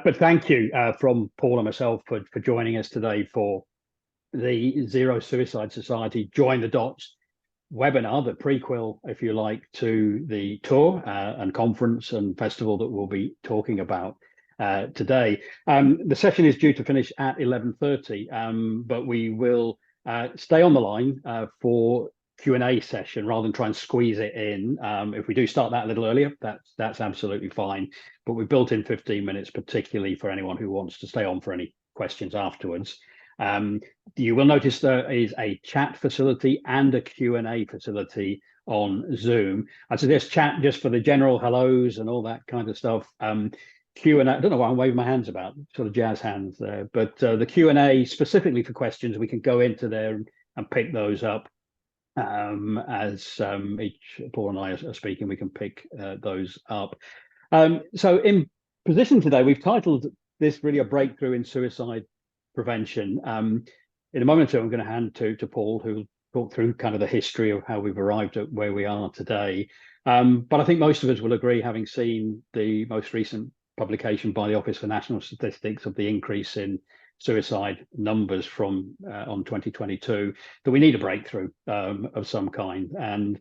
But thank you from Paul and myself for joining us today for the Zero Suicide Society Join the Dots webinar, the prequel, if you like, to the tour and conference and festival that we'll be talking about today. The session is due to finish at 11:30, but we will stay on the line for Q&A session rather than try and squeeze it in. If we do start that a little earlier, that's absolutely fine. But we built in 15 minutes, particularly for anyone who wants to stay on for any questions afterwards. You will notice there is a chat facility and a Q&A facility on Zoom. I suggest chat just for the general hellos and all that kind of stuff. Q&A, I don't know why I'm waving my hands about, sort of jazz hands there, but the Q&A specifically for questions, we can go into there and pick those up as each Paul and I are speaking. We can pick those up. So in position today, we've titled this really a breakthrough in suicide prevention. In a moment or two, I'm going to hand to Paul, who will talk through kind of the history of how we've arrived at where we are today. But I think most of us will agree, having seen the most recent publication by the Office for National Statistics of the increase in suicide numbers from on 2022, that we need a breakthrough of some kind. And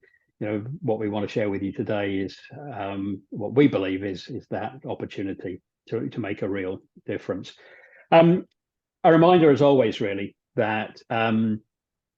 what we want to share with you today is what we believe is that opportunity to make a real difference. A reminder, as always, really, that the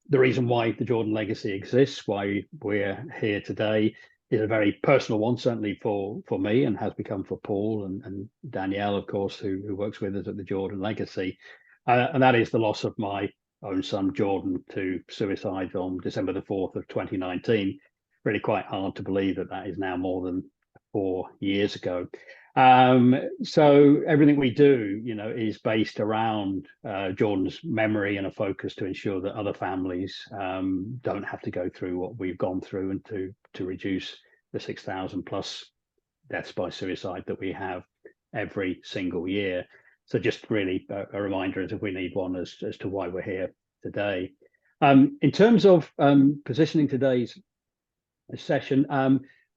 reason why the Jordan Legacy exists, why we're here today, is a very personal one, certainly for me, and has become for Paul and Danielle, of course, who works with us at the Jordan Legacy. And that is the loss of my own son, Jordan, to suicide on December the 4th of 2019. Really quite hard to believe that is now more than 4 years ago. So everything we do, is based around Jordan's memory and a focus to ensure that other families don't have to go through what we've gone through, and to reduce the 6,000 plus deaths by suicide that we have every single year. So just really a reminder, as if we need one, as to why we're here today. In terms of positioning today's session,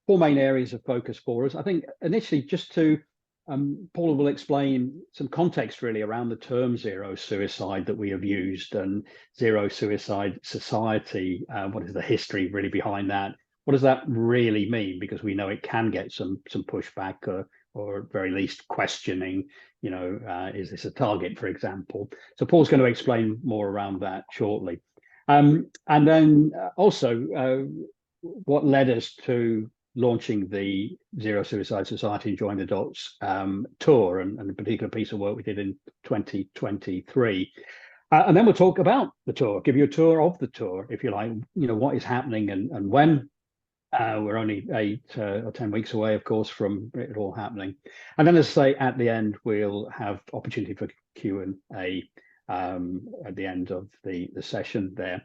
4 main areas of focus for us. I think initially, just to Paula will explain some context really around the term zero suicide that we have used, and Zero Suicide Society. What is the history really behind that? What does that really mean? Because we know it can get some pushback or at very least questioning. Is this a target, for example? So Paul's going to explain more around that shortly, and then also what led us to launching the Zero Suicide Society and Join the Dots tour, and a particular piece of work we did in 2023. And then we'll talk about the tour, give you a tour of the tour, if you like, what is happening and when. We're only 8 or 10 weeks away, of course, from it all happening. And then, as I say, at the end, we'll have opportunity for Q&A at the end of the session there.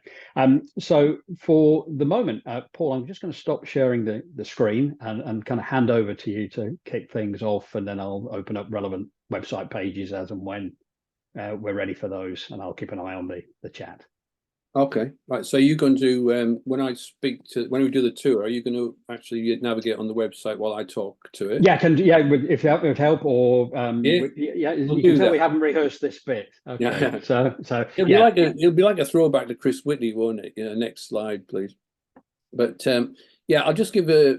So for the moment, Paul, I'm just going to stop sharing the screen and kind of hand over to you to kick things off, and then I'll open up relevant website pages as and when we're ready for those, and I'll keep an eye on the chat. Okay, right. So you're going to, when we do the tour, are you going to actually navigate on the website while I talk to it? Yeah, if that would help, or you can tell we haven't rehearsed this bit. Okay, yeah. So it'll be like a throwback to Chris Whitney, won't it? Next slide, please. But yeah, I'll just give a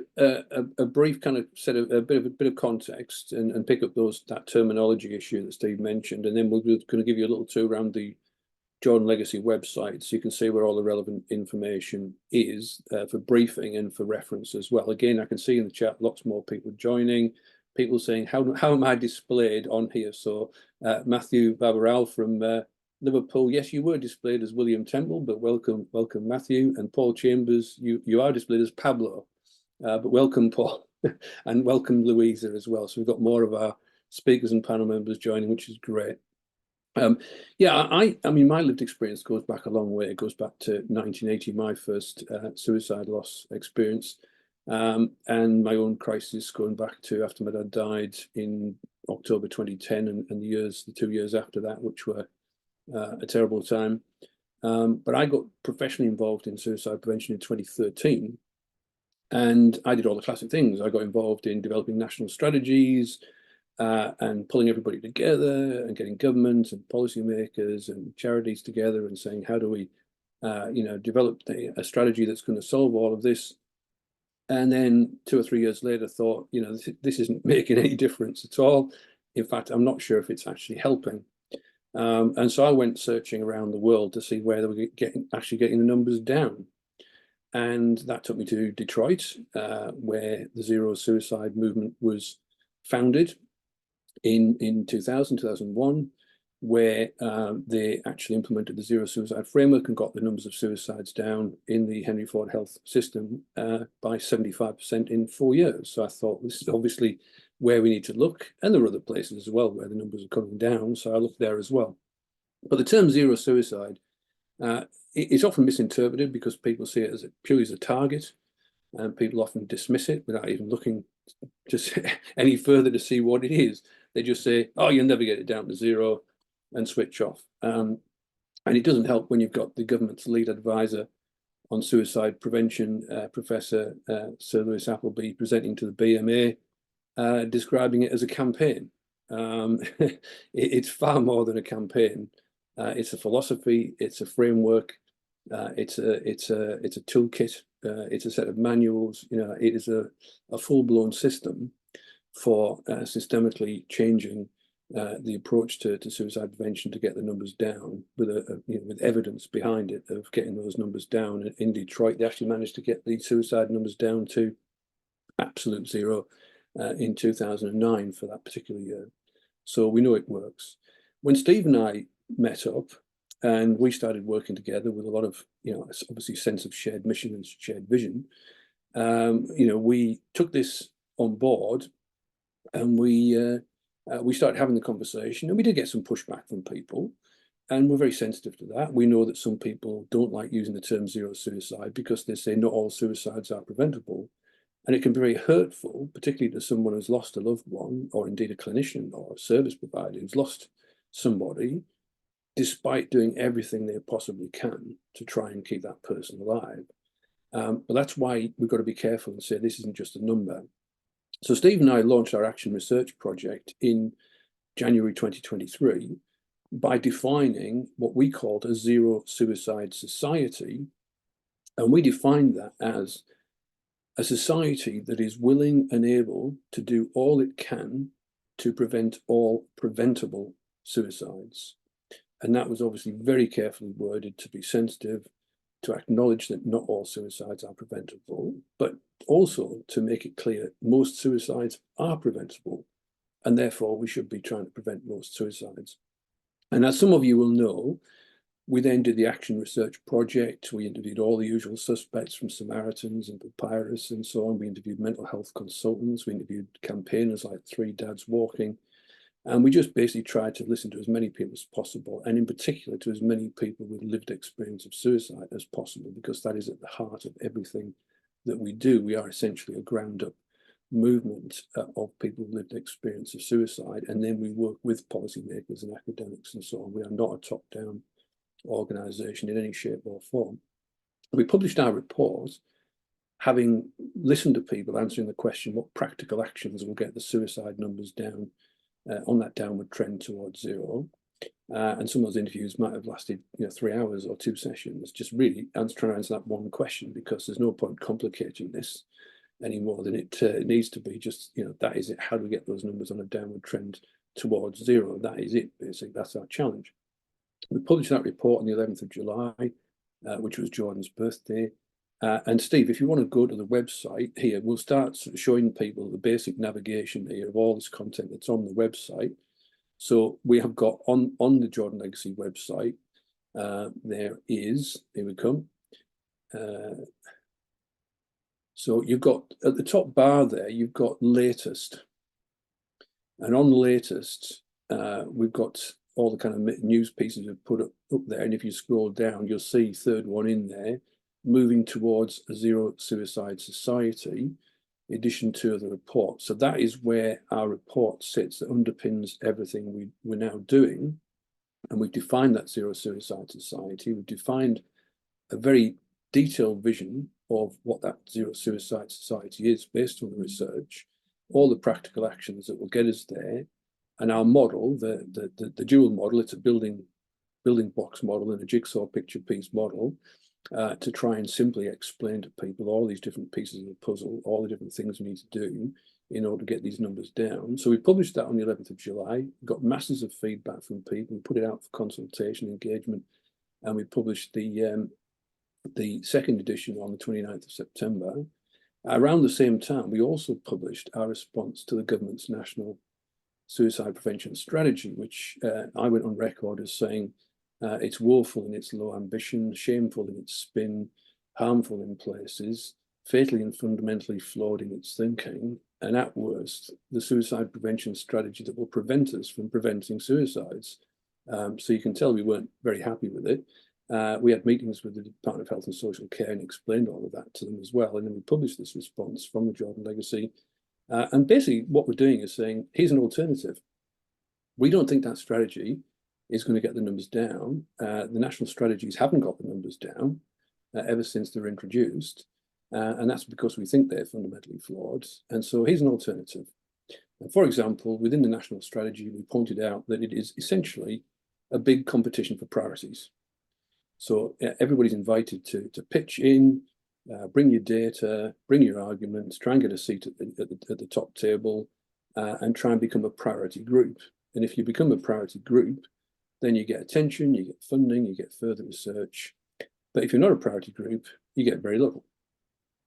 brief kind of set of a bit of context and pick up that terminology issue that Steve mentioned, and then we're going to give you a little tour around the Jordan Legacy website, so you can see where all the relevant information is for briefing and for reference as well. Again, I can see in the chat lots more people joining, people saying, how am I displayed on here? So Matthew Babaral from Liverpool, yes, you were displayed as William Temple, but welcome Matthew. And Paul Chambers, you are displayed as Pablo, but welcome Paul, and welcome Louisa as well. So we've got more of our speakers and panel members joining, which is great. Yeah, I mean, my lived experience goes back a long way. It goes back to 1980, my first suicide loss experience, and my own crisis going back to after my dad died in October 2010, and the 2 years after that, which were a terrible time. But I got professionally involved in suicide prevention in 2013, and I did all the classic things. I got involved in developing national strategies, and pulling everybody together and getting government and policymakers and charities together and saying, how do we, develop a strategy that's going to solve all of this? And then 2 or 3 years later thought, this isn't making any difference at all. In fact, I'm not sure if it's actually helping. And so I went searching around the world to see where they were actually getting the numbers down. And that took me to Detroit, where the Zero Suicide movement was founded in 2000, 2001, where they actually implemented the Zero Suicide Framework and got the numbers of suicides down in the Henry Ford Health system by 75% in 4 years. So I thought, this is obviously where we need to look. And there are other places as well where the numbers are coming down. So I looked there as well. But the term zero suicide, it's often misinterpreted because people see it as purely as a target, and people often dismiss it without even looking just any further to see what it is. They just say, oh, you'll never get it down to zero, and switch off. And it doesn't help when you've got the government's lead advisor on suicide prevention, Professor Sir Lewis Appleby, presenting to the BMA, describing it as a campaign. It's far more than a campaign. It's a philosophy, it's a framework, it's a toolkit, it's a set of manuals. It is a full-blown system for systemically changing the approach to suicide prevention to get the numbers down with evidence behind it of getting those numbers down. And in Detroit, they actually managed to get the suicide numbers down to absolute zero in 2009 for that particular year. So we know it works. When Steve and I met up and we started working together with a lot of, obviously sense of shared mission and shared vision, we took this on board and we started having the conversation, and we did get some pushback from people, and we're very sensitive to that. We know that some people don't like using the term zero suicide because they say not all suicides are preventable. And it can be very hurtful, particularly to someone who's lost a loved one, or indeed a clinician or a service provider who's lost somebody, despite doing everything they possibly can to try and keep that person alive. But that's why we've got to be careful and say this isn't just a number. So Steve and I launched our action research project in January 2023 by defining what we called a zero suicide society. And we defined that as a society that is willing and able to do all it can to prevent all preventable suicides. And that was obviously very carefully worded to be sensitive, to acknowledge that not all suicides are preventable, but also to make it clear most suicides are preventable, and therefore we should be trying to prevent most suicides. And as some of you will know, we then did the action research project. We interviewed all the usual suspects, from Samaritans and Papyrus and so on. We interviewed mental health consultants. We interviewed campaigners like Three Dads Walking. And we just basically tried to listen to as many people as possible, and in particular to as many people with lived experience of suicide as possible, because that is at the heart of everything that we do. We are essentially a ground-up movement of people with lived experience of suicide, and then we work with policymakers and academics and so on. We are not a top-down organisation in any shape or form. We published our report, having listened to people answering the question, what practical actions will get the suicide numbers down on that downward trend towards zero. And some of those interviews might have lasted 3 hours or 2 sessions, just really trying to answer that one question, because there's no point complicating this any more than it needs to be. Just, that is it. How do we get those numbers on a downward trend towards zero? That is it, basically. That's our challenge. We published that report on the 11th of July, which was Jordan's birthday. And Steve, if you want to go to the website here, we'll start sort of showing people the basic navigation here of all this content that's on the website. So we have got on the Jordan Legacy website, here we come. So you've got at the top bar there, you've got latest. And on latest, we've got all the kind of news pieces we've put up there. And if you scroll down, you'll see third one in there, moving towards a zero suicide society, in addition to the report. So that is where our report sits, that underpins everything we're now doing. And we've defined that zero suicide society. We've defined a very detailed vision of what that zero suicide society is based on the research. all the practical actions that will get us there. And our model, the dual model, it's a building blocks model and a jigsaw picture piece model, to try and simply explain to people all these different pieces of the puzzle, all the different things we need to do in order to get these numbers down. So we published that on the 11th of July, got masses of feedback from people, we put it out for consultation, engagement, and we published the second edition on the 29th of September. Around the same time, we also published our response to the government's national suicide prevention strategy, which I went on record as saying it's woeful in its low ambition, shameful in its spin, harmful in places, fatally and fundamentally flawed in its thinking, and at worst, the suicide prevention strategy that will prevent us from preventing suicides. So you can tell we weren't very happy with it. We had meetings with the Department of Health and Social Care and explained all of that to them as well. And then we published this response from the Jordan Legacy. And basically what we're doing is saying, here's an alternative. We don't think that strategy is going to get the numbers down. The national strategies haven't got the numbers down ever since they were introduced. And that's because we think they're fundamentally flawed. And so here's an alternative. And for example, within the national strategy, we pointed out that it is essentially a big competition for priorities. So everybody's invited to pitch in, bring your data, bring your arguments, try and get a seat at the top table, and try and become a priority group. And if you become a priority group, then you get attention, you get funding, you get further research. But if you're not a priority group, you get very little.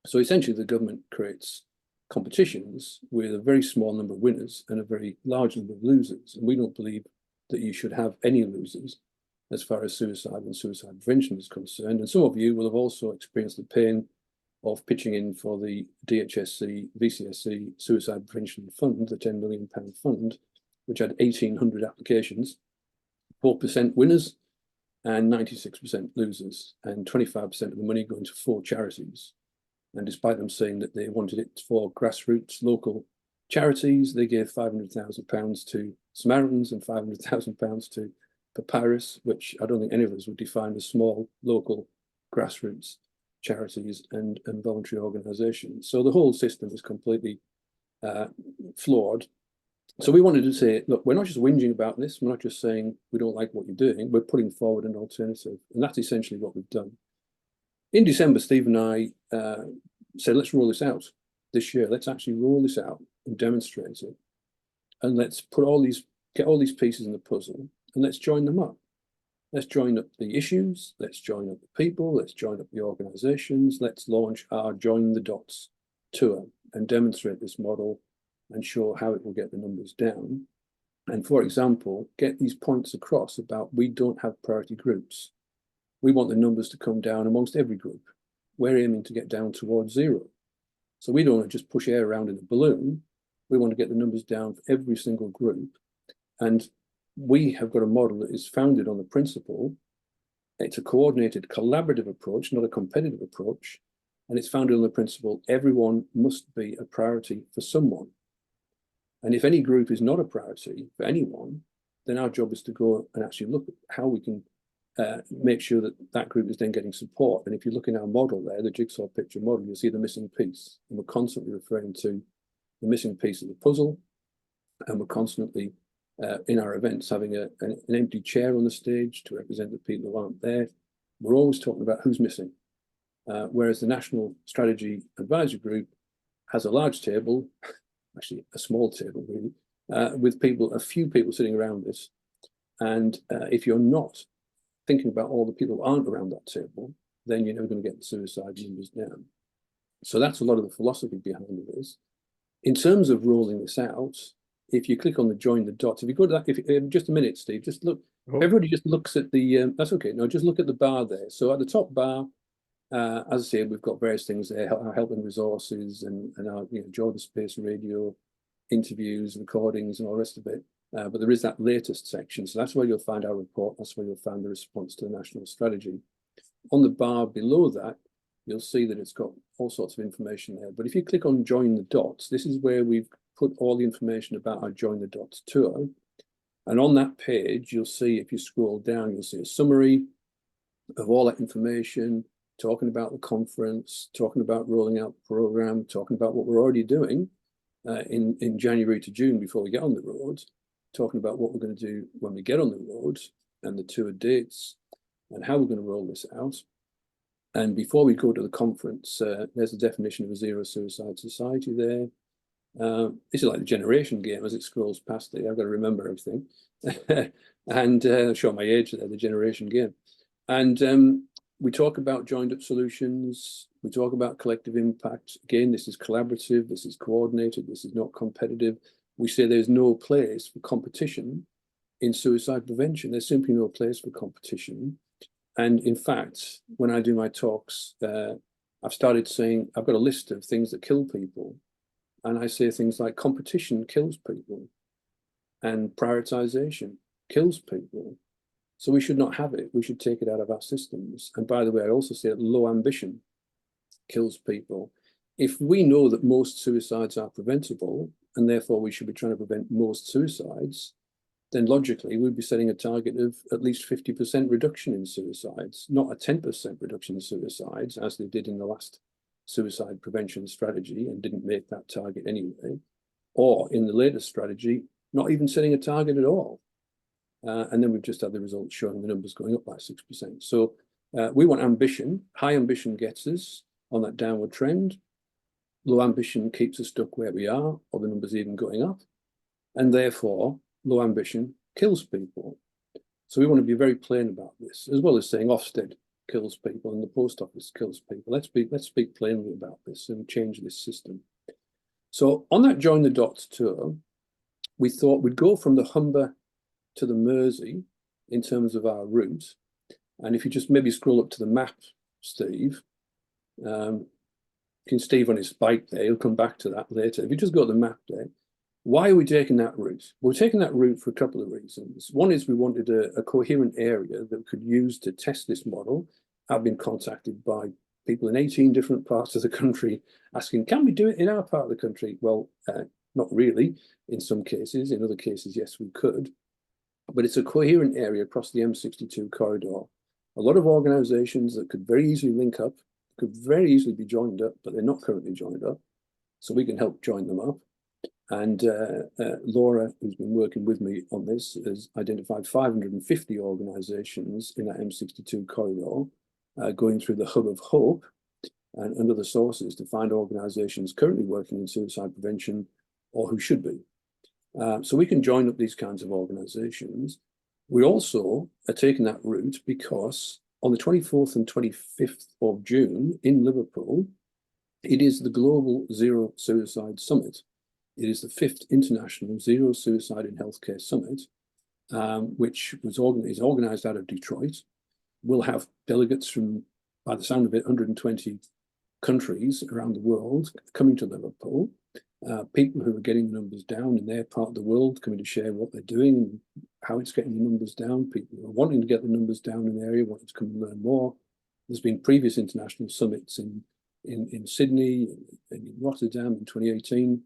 So essentially the government creates competitions with a very small number of winners and a very large number of losers. And we don't believe that you should have any losers as far as suicide and suicide prevention is concerned. And some of you will have also experienced the pain of pitching in for the DHSC, VCSC Suicide Prevention Fund, the £10 million fund, which had 1,800 applications, 4% winners and 96% losers, and 25% of the money going to 4 charities. And despite them saying that they wanted it for grassroots local charities, they gave £500,000 to Samaritans and £500,000 to Papyrus, which I don't think any of us would define as small local grassroots charities and voluntary organizations. So the whole system is completely flawed. So we wanted to say, look, we're not just whinging about this. We're not just saying we don't like what you're doing. We're putting forward an alternative. And that's essentially what we've done. In December, Steve and I said, let's roll this out this year. Let's actually roll this out and demonstrate it. And let's put get all these pieces in the puzzle, and let's join them up. Let's join up the issues. Let's join up the people. Let's join up the organizations. Let's launch our Join the Dots tour and demonstrate this model and show how it will get the numbers down. And for example, get these points across about we don't have priority groups. We want the numbers to come down amongst every group. We're aiming to get down towards 0. So we don't want to just push air around in a balloon. We want to get the numbers down for every single group. And we have got a model that is founded on the principle, it's a coordinated collaborative approach, not a competitive approach. And it's founded on the principle, everyone must be a priority for someone. And if any group is not a priority for anyone, then our job is to go and actually look at how we can make sure that that group is then getting support. And if you look in our model there, the jigsaw picture model, you'll see the missing piece. And we're constantly referring to the missing piece of the puzzle. And we're constantly, in our events, having an empty chair on the stage to represent the people who aren't there. We're always talking about who's missing. Whereas the National Strategy Advisory Group has a large table, actually a small table really, with a few people sitting around this. And if you're not thinking about all the people who aren't around that table, then you're never going to get the suicide numbers down. So that's a lot of the philosophy behind this. In terms of rolling this out, if you click on the Join the Dots, if you go to that, just a minute, Steve, just look, everybody just looks at the, that's okay, no, just look at the bar there. So at the top bar, as I say, we've got various things there, our help and resources and our Jordan Space Radio interviews, recordings and all the rest of it. But there is that latest section. So that's where you'll find our report. That's where you'll find the response to the national strategy. On the bar below that, you'll see that it's got all sorts of information there. But if you click on Join the Dots, this is where we've put all the information about our Join the Dots tour. And on that page, you'll see, if you scroll down, you'll see a summary of all that information, talking about the conference, talking about rolling out the program, talking about what we're already doing, in January to June before we get on the road, talking about what we're going to do when we get on the road and the tour dates and how we're going to roll this out. And before we go to the conference, there's a definition of a zero suicide society there. This is like the generation game as it scrolls past there. I've got to remember everything. And show my age there, the generation game. And we talk about joined up solutions. We talk about collective impact. Again, this is collaborative. This is coordinated. This is not competitive. We say there's no place for competition in suicide prevention. There's simply no place for competition. And in fact, when I do my talks, I've started saying, I've got a list of things that kill people. And I say things like competition kills people and prioritization kills people. So we should not have it. We should take it out of our systems. And by the way, I also say that low ambition kills people. If we know that most suicides are preventable, and therefore we should be trying to prevent most suicides, then logically we'd be setting a target of at least 50% reduction in suicides, not a 10% reduction in suicides, as they did in the last suicide prevention strategy and didn't make that target anyway, or in the latest strategy, not even setting a target at all. And then we've just had the results showing the numbers going up by 6%. So we want ambition. High ambition gets us on that downward trend. Low ambition keeps us stuck where we are, or the numbers even going up. And therefore, low ambition kills people. So we want to be very plain about this, as well as saying Ofsted kills people and the post office kills people. Let's speak plainly about this and change this system. So on that Join the Dots tour, we thought we'd go from the Humber to the Mersey in terms of our route. And if you just maybe scroll up to the map, Steve, Steve on his bike there, he'll come back to that later. If you just go to the map there, why are we taking that route? We're taking that route for a couple of reasons. One is we wanted a coherent area that we could use to test this model. I've been contacted by people in 18 different parts of the country asking, can we do it in our part of the country? Well, not really in some cases. In other cases, yes, we could. But it's a coherent area across the M62 corridor. A lot of organizations that could very easily link up, could very easily be joined up, but they're not currently joined up. So we can help join them up. And Laura, who's been working with me on this, has identified 550 organizations in that M62 corridor, going through the Hub of Hope and other sources to find organizations currently working in suicide prevention or who should be. So we can join up these kinds of organizations. We also are taking that route because on the 24th and 25th of June in Liverpool, it is the Global Zero Suicide Summit. It is the 5th International Zero Suicide in Healthcare Summit, which is organized out of Detroit. We'll have delegates from, by the sound of it, 120 countries around the world coming to Liverpool. People who are getting the numbers down in their part of the world coming to share what they're doing and how it's getting the numbers down. People who are wanting to get the numbers down in the area, wanting to come and learn more. There's been previous international summits in Sydney, in Rotterdam in 2018.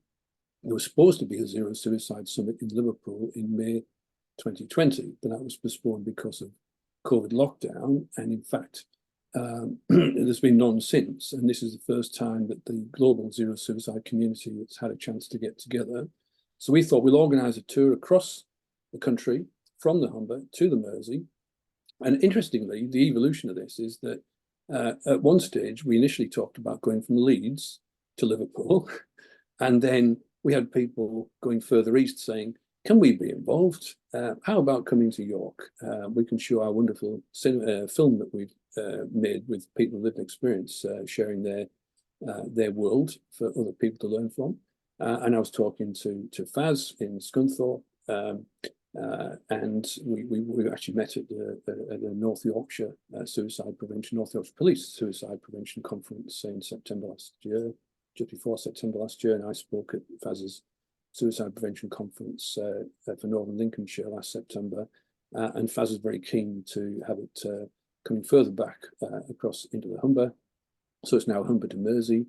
There was supposed to be a Zero Suicide Summit in Liverpool in May 2020, but that was postponed because of COVID lockdown. And in fact, there's been none since. And this is the first time that the global zero suicide community has had a chance to get together. So we thought we'll organise a tour across the country from the Humber to the Mersey. And interestingly, the evolution of this is that at one stage, we initially talked about going from Leeds to Liverpool. And then we had people going further east saying, can we be involved? How about coming to York? We can show our wonderful film that we've made with people with lived experience, sharing their world for other people to learn from. And I was talking to Faz in Scunthorpe, and we actually met at the North Yorkshire North Yorkshire Police Suicide Prevention Conference in September last year, just before September last year, and I spoke at Faz's Suicide Prevention Conference for Northern Lincolnshire last September, and Faz is very keen to have it coming further back across into the Humber. So it's now Humber to Mersey,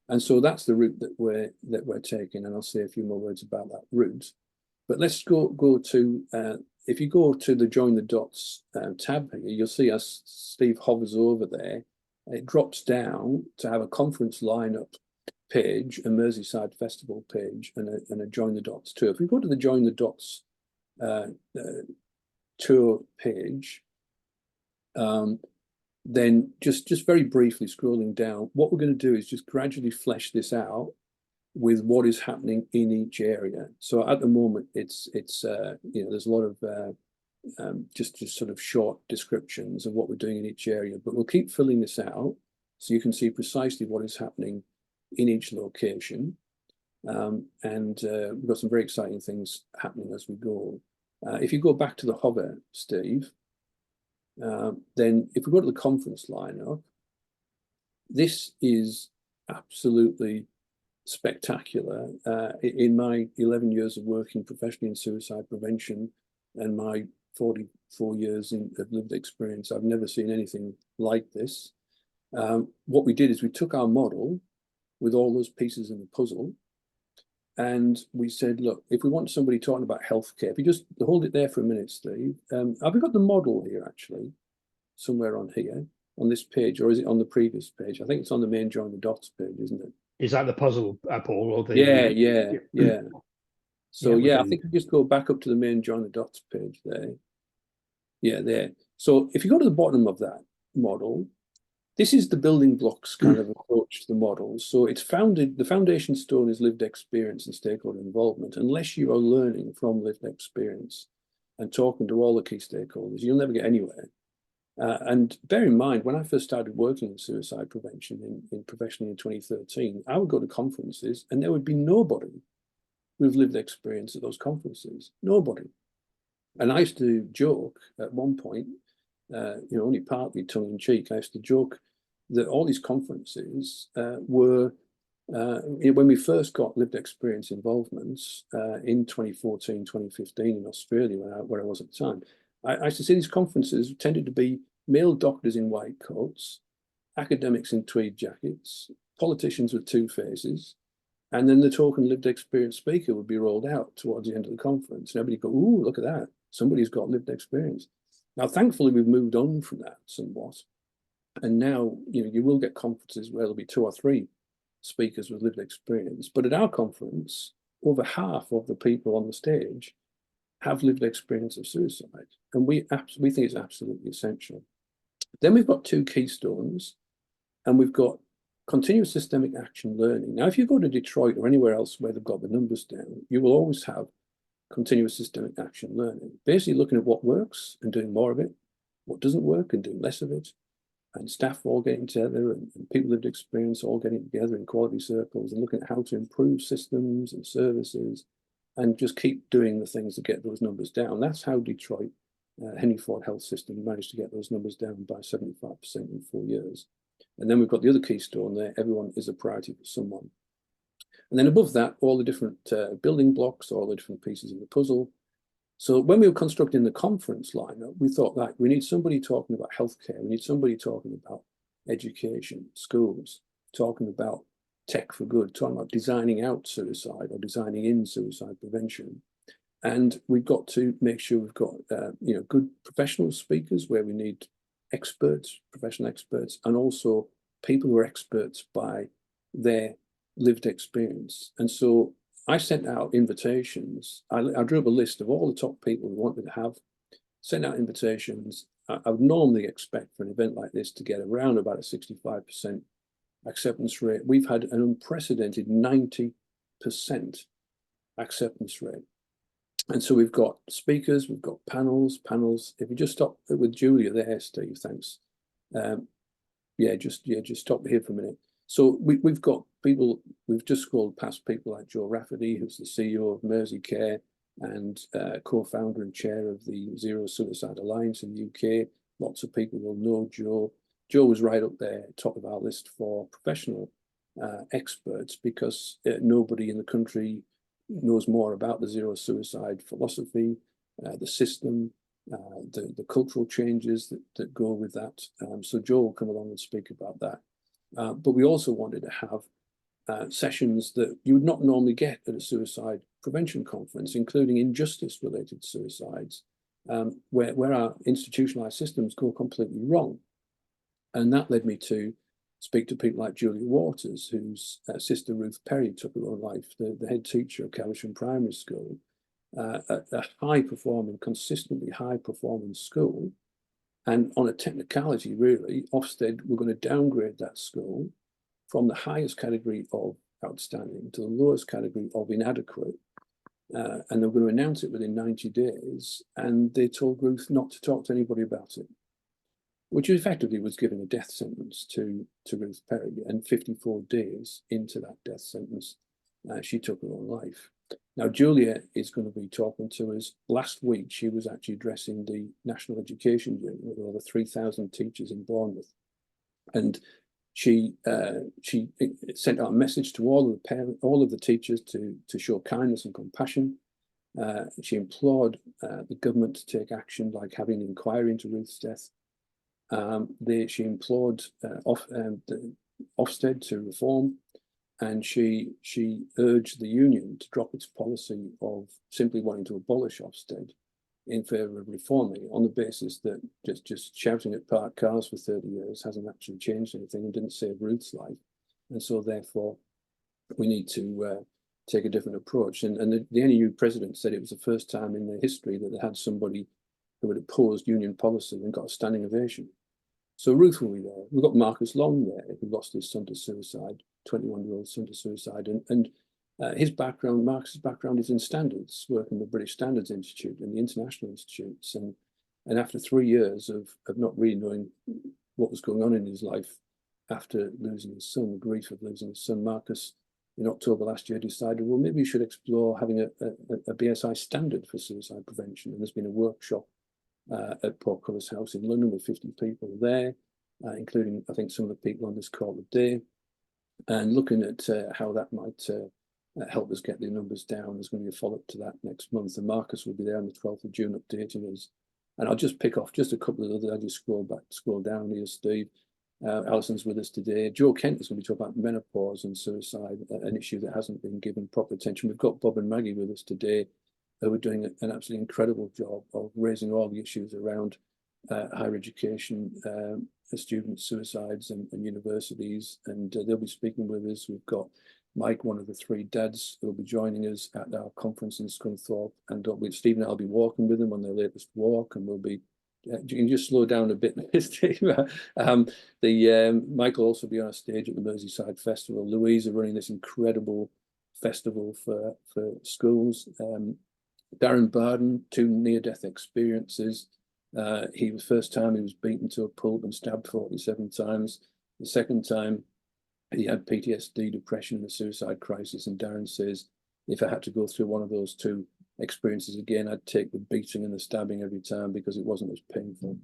and so that's the route that we're taking, and I'll say a few more words about that route. But let's go to if you go to the Join the Dots tab here, you'll see as Steve hovers over there, it drops down to have a conference lineup page, a Merseyside Festival page, and a Join the Dots tour. If we go to the Join the Dots tour page, then just very briefly scrolling down, what we're going to do is just gradually flesh this out with what is happening in each area. So at the moment, it's you know, there's a lot of just sort of short descriptions of what we're doing in each area, but we'll keep filling this out so you can see precisely what is happening in each location. And we've got some very exciting things happening as we go. If you go back to the hover, Steve, then if we go to the conference lineup, this is absolutely spectacular. In my 11 years of working professionally in suicide prevention and my 44 years of lived experience, I've never seen anything like this. What we did is we took our model with all those pieces in the puzzle, and we said, look, if we want somebody talking about healthcare, if you just hold it there for a minute, Steve, have we got the model here actually, somewhere on here, on this page, or is it on the previous page? I think it's on the main Join the Dots page, isn't it? Is that the puzzle, Paul, or the? Yeah. So yeah, I think we just go back up to the main Join the Dots page there. Yeah, there. So if you go to the bottom of that model, this is the building blocks kind of approach to the model. So it's the foundation stone is lived experience and stakeholder involvement. Unless you are learning from lived experience and talking to all the key stakeholders, you'll never get anywhere. And bear in mind, when I first started working in suicide prevention professionally in 2013, I would go to conferences and there would be nobody with lived experience at those conferences, nobody. And I used to joke at one point, you know, only partly tongue in cheek, I used to joke that all these conferences were, when we first got lived experience involvements in 2014, 2015 in Australia, where I was at the time, I used to see these conferences tended to be male doctors in white coats, academics in tweed jackets, politicians with two faces, and then the token lived experience speaker would be rolled out towards the end of the conference. And everybody go, ooh, look at that. Somebody's got lived experience. Now, thankfully, we've moved on from that somewhat. And now, you know, you will get conferences where there'll be 2 or 3 speakers with lived experience. But at our conference, over half of the people on the stage have lived experience of suicide. And we think it's absolutely essential. Then we've got 2 keystones, and we've got continuous systemic action learning. Now, if you go to Detroit or anywhere else where they've got the numbers down, you will always have continuous systemic action learning, basically looking at what works and doing more of it, what doesn't work and doing less of it, and staff all getting together and people lived experience all getting together in quality circles and looking at how to improve systems and services and just keep doing the things to get those numbers down. That's how Detroit, Henry Ford Health System managed to get those numbers down by 75% in 4 years. And then we've got the other keystone there, everyone is a priority for someone. And then above that, all the different building blocks, all the different pieces of the puzzle. So when we were constructing the conference lineup, we thought that we need somebody talking about healthcare, we need somebody talking about education, schools, talking about tech for good, talking about designing out suicide or designing in suicide prevention. And we've got to make sure we've got you know, good professional speakers where we need experts, professional experts, and also people who are experts by their lived experience. And so I sent out invitations. I drew up a list of all the top people we wanted to have, sent out invitations. I would normally expect for an event like this to get around about a 65% acceptance rate. We've had an unprecedented 90% acceptance rate. And so we've got speakers, we've got panels. If you just stop with Julia there, Steve, thanks. Just stop here for a minute. So we've got people, we've just scrolled past people like Joe Rafferty, who's the CEO of Mersey Care and co-founder and chair of the Zero Suicide Alliance in the UK. Lots of people will know Joe. Joe was right up there, top of our list for professional experts, because nobody in the country knows more about the zero suicide philosophy, the system, the cultural changes that go with that. So Joe will come along and speak about that. But we also wanted to have sessions that you would not normally get at a suicide prevention conference, including injustice-related suicides, where our institutionalized systems go completely wrong. And that led me to speak to people like Julia Waters, whose sister Ruth Perry took her own life, the head teacher of Caversham Primary School, a high-performing, consistently high-performing school. And on a technicality, really, Ofsted were going to downgrade that school from the highest category of outstanding to the lowest category of inadequate. And they were going to announce it within 90 days. And they told Ruth not to talk to anybody about it, which effectively was giving a death sentence to Ruth Perry. And 54 days into that death sentence, she took her own life. Now, Julia is going to be talking to us. Last week, she was actually addressing the National Education Union with over 3,000 teachers in Bournemouth. And she sent out a message to all of the parents, all of the teachers to show kindness and compassion. She implored the government to take action, like having an inquiry into Ruth's death. She implored Ofsted to reform, and she urged the union to drop its policy of simply wanting to abolish Ofsted in favour of reforming, on the basis that just shouting at parked cars for 30 years hasn't actually changed anything and didn't save Ruth's life. And so therefore we need to take a different approach. And the NEU president said it was the first time in their history that they had somebody who had opposed union policy and got a standing ovation. So Ruth will be there. We've got Marcus Long there, who lost his son to suicide, 21-year-old son to suicide. And his background, Marcus's background, is in standards, working in the British Standards Institute and the International Institutes. And after 3 years of not really knowing what was going on in his life after losing his son, the grief of losing his son, Marcus, in October last year, decided, well, maybe we should explore having a BSI standard for suicide prevention. And there's been a workshop at Portcullis House in London with 50 people there, including, I think, some of the people on this call today, and looking at how that might help us get the numbers down. There's going to be a follow-up to that next month, and Marcus will be there on the 12th of June updating us. And I'll just pick off just a couple of others. I just scroll down here, Steve. Alison's with us today. Joe Kent is going to be talking about menopause and suicide, an issue that hasn't been given proper attention. We've got Bob and Maggie with us today, who are doing an absolutely incredible job of raising all the issues around higher education, student suicides and universities, and they'll be speaking with us. We've got Mike, one of the three dads, who will be joining us at our conference in Scunthorpe, and Stephen and I'll be walking with them on their latest walk, and we'll be, you can just slow down a bit, Steve. Mike will also be on a stage at the Merseyside Festival. Louise are running this incredible festival for schools. Darren Barden, 2 near-death experiences. He was first time he was beaten to a pulp and stabbed 47 times. The second time he had PTSD, depression, and a suicide crisis. And Darren says, if I had to go through one of those 2 experiences again, I'd take the beating and the stabbing every time because it wasn't as painful.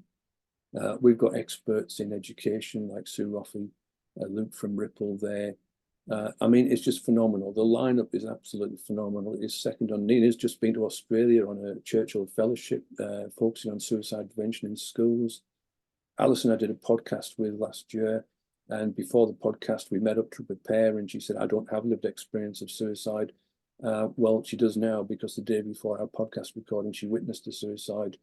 We've got experts in education like Sue Roffey, Luke from Ripple there. I mean, it's just phenomenal. The lineup is absolutely phenomenal. It's second on. Nina's just been to Australia on a Churchill Fellowship, focusing on suicide prevention in schools. Alison I did a podcast with last year, and before the podcast we met up to prepare, and she said, I don't have lived experience of suicide. Well, she does now, because the day before our podcast recording she witnessed a suicide,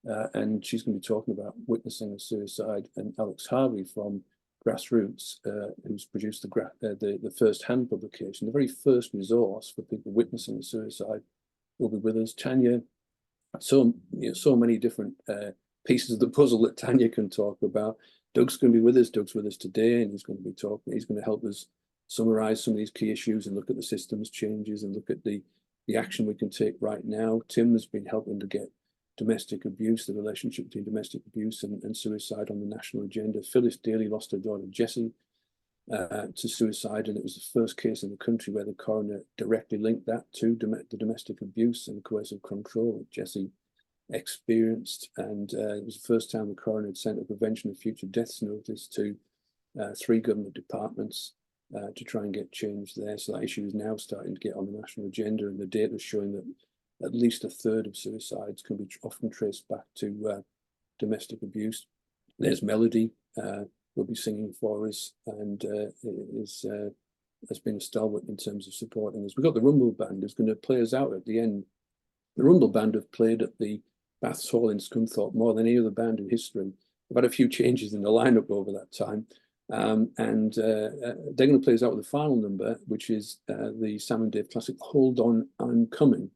and she's going to be talking about witnessing a suicide. And Alex Harvey from Grassroots, who's produced the first-hand publication, the very first resource for people witnessing a suicide, will be with us. Tanya, so many different pieces of the puzzle that Tanya can talk about. Doug's going to be with us. Doug's with us today, and he's going to be talking. He's going to help us summarize some of these key issues and look at the systems changes and look at the action we can take right now. Tim has been helping to get domestic abuse, the relationship between domestic abuse and suicide on the national agenda. Phyllis Daly lost her daughter Jessie to suicide, and it was the first case in the country where the coroner directly linked that to the domestic abuse and coercive control that Jessie experienced. And it was the first time the coroner had sent a prevention of future deaths notice to 3 government departments to try and get change there. So that issue is now starting to get on the national agenda, and the data is showing that at least 1/3 of suicides can be often traced back to domestic abuse. There's Melody, will be singing for us, and has been a stalwart in terms of supporting us. We've got the Rumble Band who's going to play us out at the end. The Rumble Band have played at the Baths Hall in Scunthorpe more than any other band in history. I've had a few changes in the lineup over that time. and they're going to play us out with the final number, which is the Sam and Dave classic "Hold On, I'm Coming,"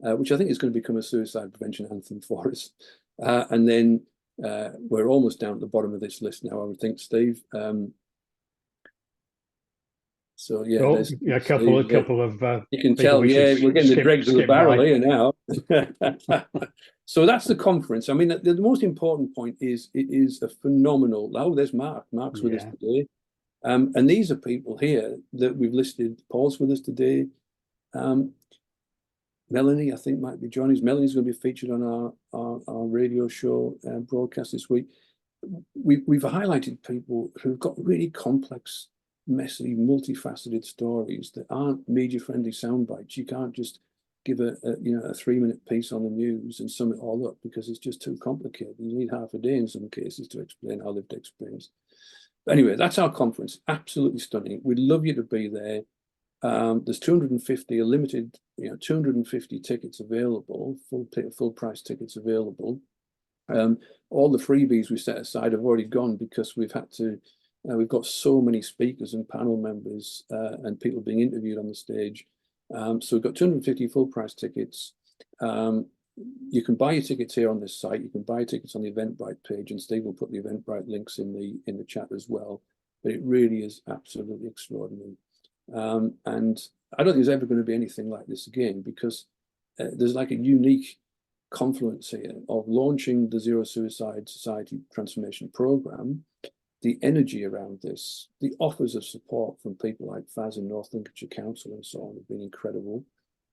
which I think is going to become a suicide prevention anthem for us. And then we're almost down at the bottom of this list now, I would think, Steve. So yeah, Cool. there's Yeah, a Steve, couple of you can people tell, we yeah, should we're getting the skip- dregs of the skip barrel by. here now. So that's the conference. I mean, the most important point is it is a phenomenal. Oh, there's Mark. Mark's with us Yeah. today. And these are people here that we've listed. Paul's with us today. Melanie, I think, might be joining us. Melanie's going to be featured on our radio show broadcast this week. We've highlighted people who've got really complex, messy, multifaceted stories that aren't media-friendly sound bites. You can't just give a 3-minute piece on the news and sum it all up because it's just too complicated. You need half a day in some cases to explain our lived experience. But anyway, that's our conference. Absolutely stunning. We'd love you to be there. There's 250, a limited, 250 tickets available, full price tickets available. All the freebies we set aside have already gone because we've had to, we've got so many speakers and panel members and people being interviewed on the stage. So we've got 250 full price tickets. You can buy your tickets here on this site. You can buy tickets on the Eventbrite page, and Steve will put the Eventbrite links in the chat as well. But it really is absolutely extraordinary. And I don't think there's ever going to be anything like this again, because there's like a unique confluence here of launching the Zero Suicide Society Transformation Program, the energy around this, the offers of support from people like Faz and North Lincolnshire Council and so on have been incredible.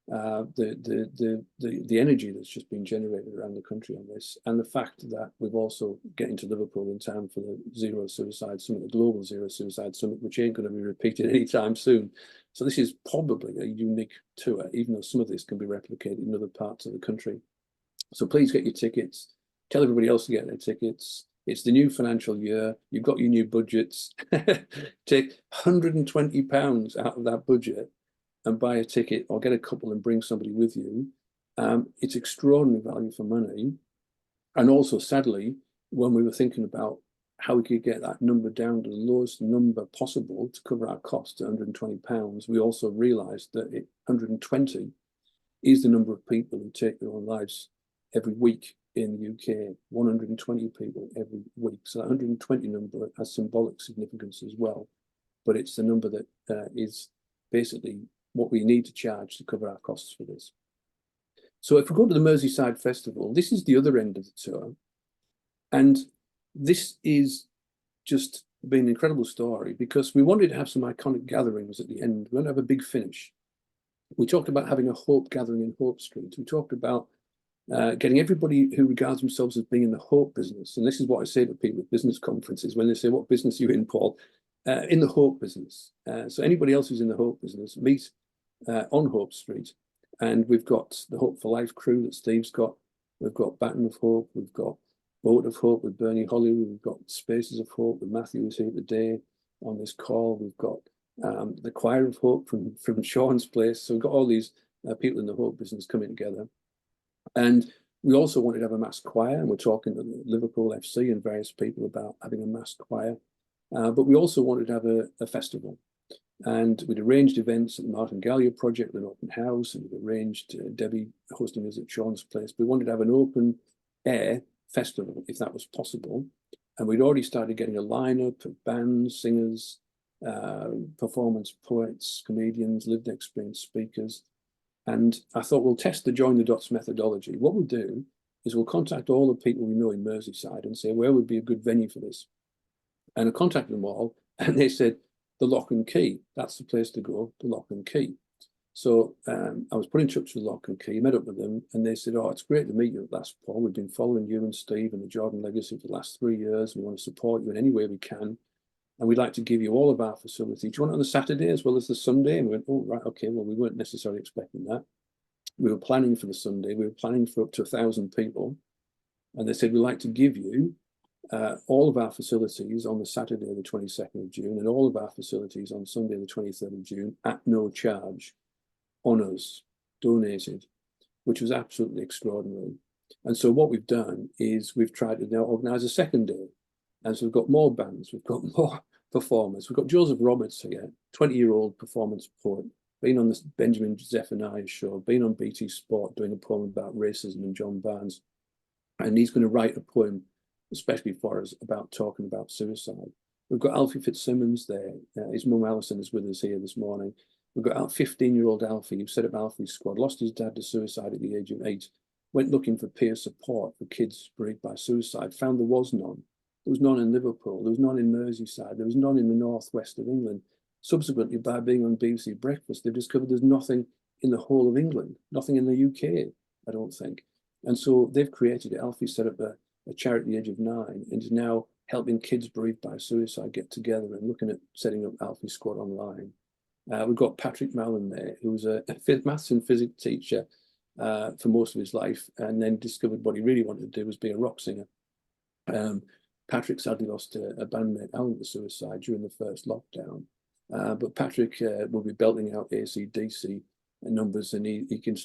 The energy that's just been generated around the country on this, and the fact that we've also getting to Liverpool in time for the Zero Suicide Summit, the Global Zero Suicide Summit, which ain't going to be repeated anytime soon. So this is probably a unique tour, even though some of this can be replicated in other parts of the country. So please get your tickets. Tell everybody else to get their tickets. It's the new financial year. You've got your new budgets. Take £120 out of that budget and buy a ticket, or get a couple and bring somebody with you. It's extraordinary value for money. And also, sadly, when we were thinking about how we could get that number down to the lowest number possible to cover our costs, £120, we also realised that 120 is the number of people who take their own lives every week in the UK. 120 people every week. So that 120 number has symbolic significance as well. But it's the number that is basically what we need to charge to cover our costs for this. So if we go to the Merseyside Festival, this is the other end of the tour. And this is just been an incredible story because we wanted to have some iconic gatherings at the end. We want to have a big finish. We talked about having a Hope gathering in Hope Street. We talked about getting everybody who regards themselves as being in the Hope business. And this is what I say to people at business conferences when they say, "What business are you in, Paul?" In the Hope business. So anybody else who's in the Hope business, meet on Hope Street. And we've got the Hope for Life crew that Steve's got. We've got Baton of Hope. We've got Boat of Hope with Bernie Holly. We've got Spaces of Hope with Matthew, who's here today on this call. We've got the Choir of Hope from Sean's place. So we've got all these people in the Hope business coming together. And we also wanted to have a mass choir, and we're talking to Liverpool FC and various people about having a mass choir. But we also wanted to have a festival. And we'd arranged events at the Martin Gallia project with an open house, and we'd arranged Debbie hosting us at Sean's place. We wanted to have an open air festival, if that was possible. And we'd already started getting a lineup of bands, singers, performance poets, comedians, lived experience speakers. And I thought, we'll test the Join the Dots methodology. What we'll do is we'll contact all the people we know in Merseyside and say, where would be a good venue for this? And I contacted them all, and they said, the Lock and Key. That's the place to go, the Lock and Key. So I was put in touch with Lock and Key, met up with them, and they said, "Oh, it's great to meet you at last, Paul. We've been following you and Steve and the Jordan legacy for the last 3 years. We want to support you in any way we can. And we'd like to give you all of our facilities. Do you want it on the Saturday as well as the Sunday?" And we went, "Oh, right, okay." Well, we weren't necessarily expecting that. We were planning for the Sunday. We were planning for up to 1,000 people. And they said, "We'd like to give you all of our facilities on the Saturday, the 22nd of June, and all of our facilities on Sunday, the 23rd of June, at no charge, on us, donated," which was absolutely extraordinary. And so what we've done is we've tried to now organise a second day. And so we've got more bands, we've got more performers. We've got Joseph Roberts here, 20-year-old performance poet, been on the Benjamin Zephaniah show, been on BT Sport doing a poem about racism and John Barnes. And he's going to write a poem, especially for us, about talking about suicide. We've got Alfie Fitzsimmons there. His mum Alison is with us here this morning. We've got 15-year-old Alfie, who set up Alfie's Squad, lost his dad to suicide at the age of 8, went looking for peer support for kids bereaved by suicide, found there was none. There was none in Liverpool, there was none in Merseyside, there was none in the northwest of England. Subsequently, by being on BBC Breakfast, they've discovered there's nothing in the whole of England, nothing in the UK, I don't think. And so they've created it. Alfie set up a charity at the age of 9 and is now helping kids bereaved by suicide get together and looking at setting up Alfie Squad online. We've got Patrick Mallon there, who was a maths and physics teacher for most of his life, and then discovered what he really wanted to do was be a rock singer. Patrick sadly lost a bandmate, Alan, to suicide during the first lockdown. But Patrick will be belting out AC/DC numbers, and he can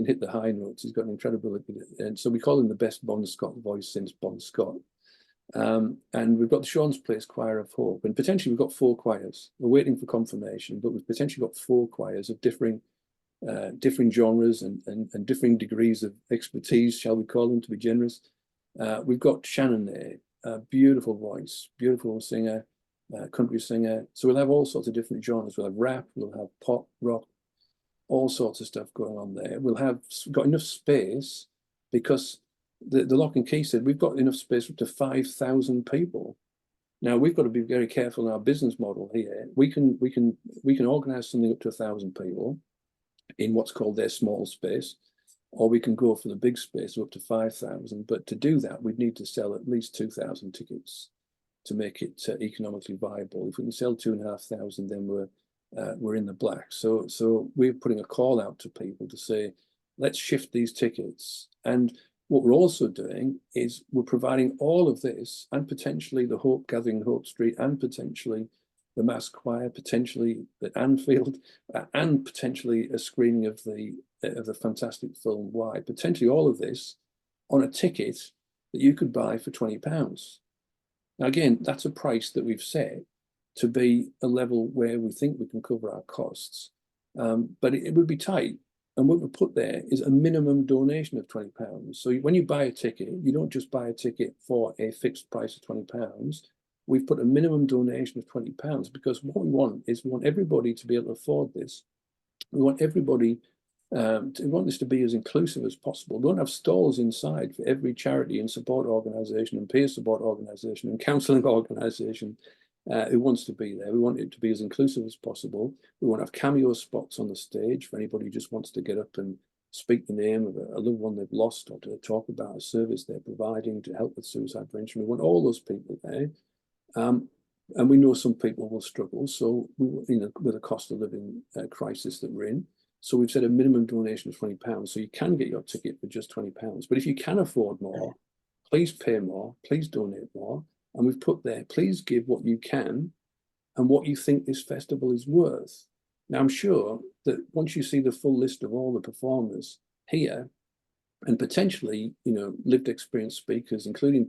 hit the high notes. He's got an incredible ability, and so we call him the best Bon Scott voice since Bon Scott. And we've got the Sean's Place Choir of Hope, and potentially we've got 4 choirs. We're waiting for confirmation, but we've potentially got 4 choirs of differing genres and differing degrees of expertise, shall we call them, to be generous. We've got Shannon there, a beautiful voice, beautiful singer, country singer. So we'll have all sorts of different genres. We'll have rap, we'll have pop, rock, all sorts of stuff going on there. We'll have got enough space because the Lock and Key said we've got enough space for up to 5,000 people. Now we've got to be very careful in our business model here. We can organise something up to 1,000 people in what's called their small space, or we can go for the big space of up to 5,000. But to do that, we'd need to sell at least 2,000 tickets to make it economically viable. If we can sell 2,500, then we're in the black. So we're putting a call out to people to say, let's shift these tickets. And what we're also doing is we're providing all of this and potentially the Hope Gathering, Hope Street, and potentially the Mass Choir, potentially at Anfield, and potentially a screening of the fantastic film Why. Potentially all of this on a ticket that you could buy for £20. Now, again, that's a price that we've set to be a level where we think we can cover our costs. But it would be tight. And what we put there is a minimum donation of £20. So when you buy a ticket, you don't just buy a ticket for a fixed price of £20. We've put a minimum donation of £20 because what we want is we want everybody to be able to afford this. We want everybody we want this to be as inclusive as possible. We won't have stalls inside for every charity and support organisation and peer support organisation and counselling organisation who wants to be there. We want it to be as inclusive as possible. We want to have cameo spots on the stage for anybody who just wants to get up and speak the name of a loved one they've lost or to talk about a service they're providing to help with suicide prevention. We want all those people there. And we know some people will struggle. So, with the cost of living crisis that we're in. So we've set a minimum donation of £20. So you can get your ticket for just £20. But if you can afford more, please pay more, please donate more. And we've put there, please give what you can and what you think this festival is worth. Now, I'm sure that once you see the full list of all the performers here, and potentially, lived experience speakers, including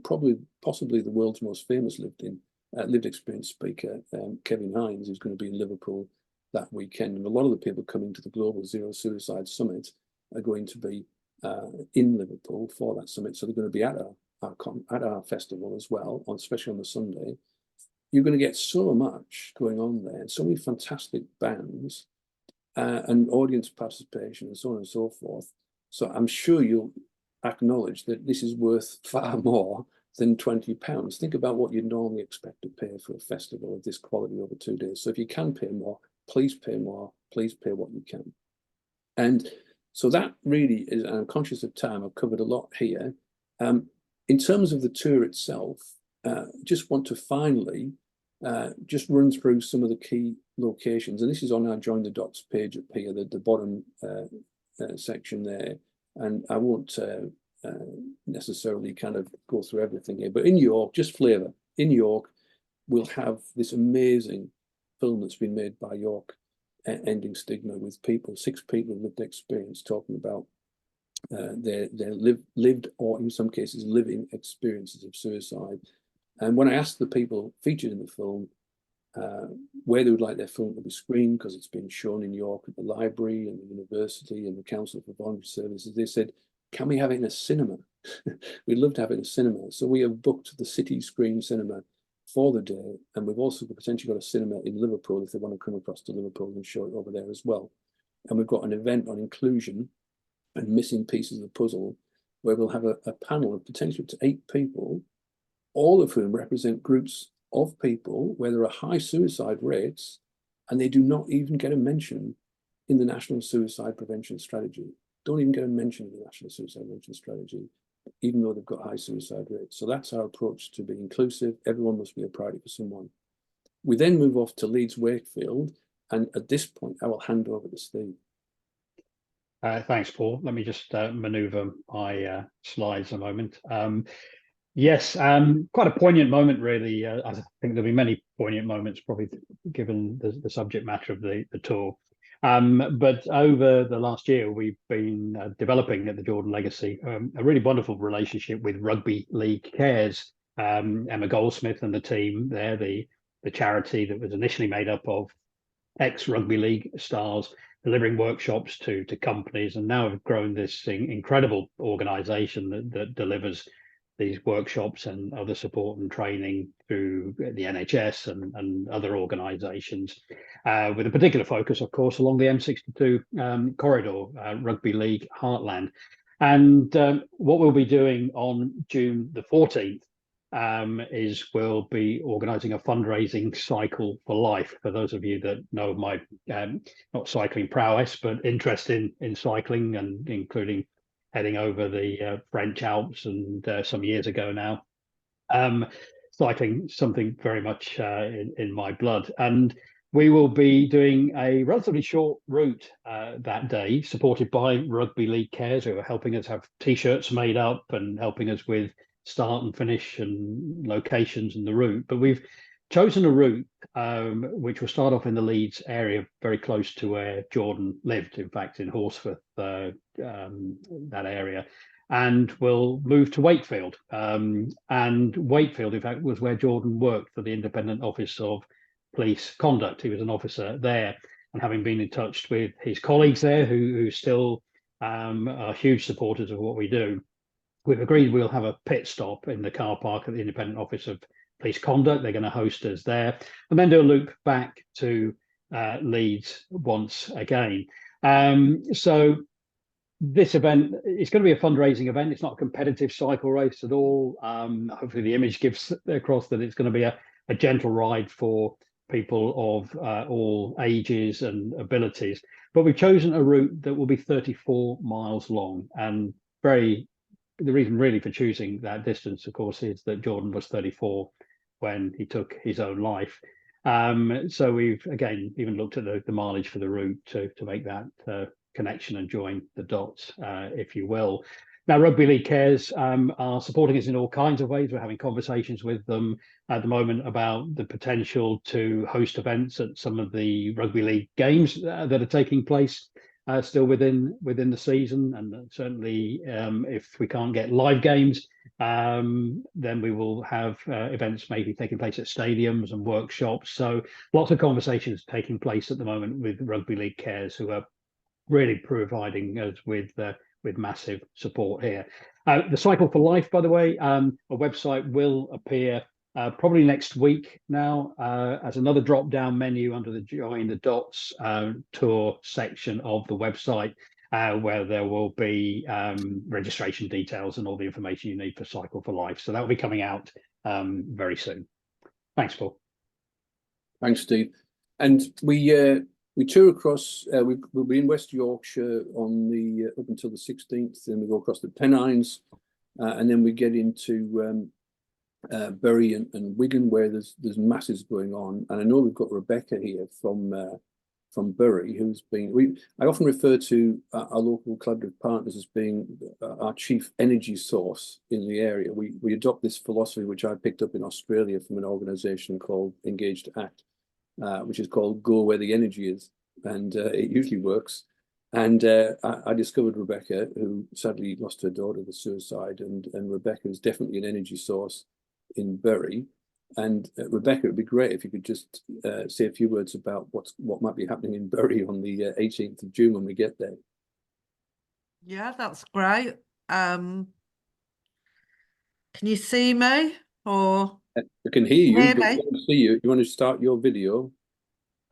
possibly the world's most famous lived experience speaker, Kevin Hines, who's going to be in Liverpool that weekend. And a lot of the people coming to the Global Zero Suicide Summit are going to be in Liverpool for that summit. So they're going to be at our festival as well, especially on the Sunday. You're going to get so much going on there, so many fantastic bands and audience participation and so on and so forth. So I'm sure you'll acknowledge that this is worth far more than £20. Think about what you'd normally expect to pay for a festival of this quality over 2 days. So if you can pay more, please pay more, please pay what you can. And so that really is, and I'm conscious of time, I've covered a lot here. In terms of the tour itself, just want to finally just run through some of the key locations. And this is on our Join the Dots page up here, the bottom section there. And I won't necessarily kind of go through everything here, but in York, just flavour, in York, we'll have this amazing film that's been made by York Ending Stigma with 6 people with lived experience talking about their lived or in some cases living experiences of suicide. And when I asked the people featured in the film, where they would like their film to be screened, because it's been shown in York at the library and the university and the Council for Voluntary Services. They said, can we have it in a cinema? We'd love to have it in a cinema. So we have booked the City Screen Cinema for the day, and we've also potentially got a cinema in Liverpool if they want to come across to Liverpool and show it over there as well. And we've got an event on inclusion and missing pieces of the puzzle, where we'll have a panel of potentially up to 8 people, all of whom represent groups of people where there are high suicide rates, and they do not even get a mention in the National Suicide Prevention Strategy. Don't even get a mention in the National Suicide Prevention Strategy, even though they've got high suicide rates. So that's our approach to be inclusive. Everyone must be a priority for someone. We then move off to Leeds Wakefield, and at this point, I will hand over to Steve. Thanks, Paul. Let me just maneuver my slides a moment. Yes, quite a poignant moment, really. I think there'll be many poignant moments, probably given the subject matter of the tour. But over the last year, we've been developing at the Jordan Legacy a really wonderful relationship with Rugby League Cares. Emma Goldsmith and the team there, the charity that was initially made up of ex-rugby league stars, delivering workshops to companies, and now have grown this incredible organization that delivers these workshops and other support and training through the NHS and other organisations, with a particular focus, of course, along the M62 corridor, Rugby League Heartland. And what we'll be doing on June the 14th is we'll be organising a fundraising cycle for life. For those of you that know my not cycling prowess, but interest in cycling, and including heading over the French Alps and some years ago now. Cycling, something very much in my blood. And we will be doing a relatively short route that day, supported by Rugby League Cares, who are helping us have T-shirts made up and helping us with start and finish and locations and the route. But we've chosen a route which will start off in the Leeds area, very close to where Jordan lived, in fact, in Horsforth, that area, and we'll move to Wakefield. And Wakefield, in fact, was where Jordan worked for the Independent Office of Police Conduct. He was an officer there, and having been in touch with his colleagues there, who still are huge supporters of what we do, we've agreed we'll have a pit stop in the car park at the Independent Office of Police Conduct. They're going to host us there, and then do a loop back to Leeds once again. So this event is going to be a fundraising event. It's not a competitive cycle race at all. Hopefully the image gives across that it's going to be a gentle ride for people of all ages and abilities. But we've chosen a route that will be 34 miles long, and the reason really for choosing that distance, of course, is that Jordan was 34 when he took his own life. So we've, again, even looked at the mileage for the route to make that connection and join the dots, if you will. Now, Rugby League Cares are supporting us in all kinds of ways. We're having conversations with them at the moment about the potential to host events at some of the rugby league games that are taking place still within the season, and certainly if we can't get live games, then we will have events maybe taking place at stadiums and workshops. So lots of conversations taking place at the moment with Rugby League Cares, who are really providing us with massive support here. The Cycle for Life, by the way, a website will appear probably next week now as another drop-down menu under the Join the Dots tour section of the website, where there will be registration details and all the information you need for Cycle for Life. So that will be coming out very soon. Thanks, Paul. Thanks, Steve. And we tour across. We'll be in West Yorkshire on the up until the 16th. Then we go across the Pennines, and then we get into Bury and Wigan, where there's masses going on. And I know we've got Rebecca here from Bury, who's been. I often refer to our local collaborative partners as being our chief energy source in the area. We adopt this philosophy, which I picked up in Australia from an organisation called Engage to Act, which is called Go Where the Energy Is, and it usually works. And I discovered Rebecca, who sadly lost her daughter to suicide, and Rebecca is definitely an energy source in Bury. And Rebecca, it'd be great if you could just say a few words about what might be happening in Bury on the 18th of June when we get there. Yeah, that's great. Can you see me or I can hear you, hear but I me? want to see you. You want to start your video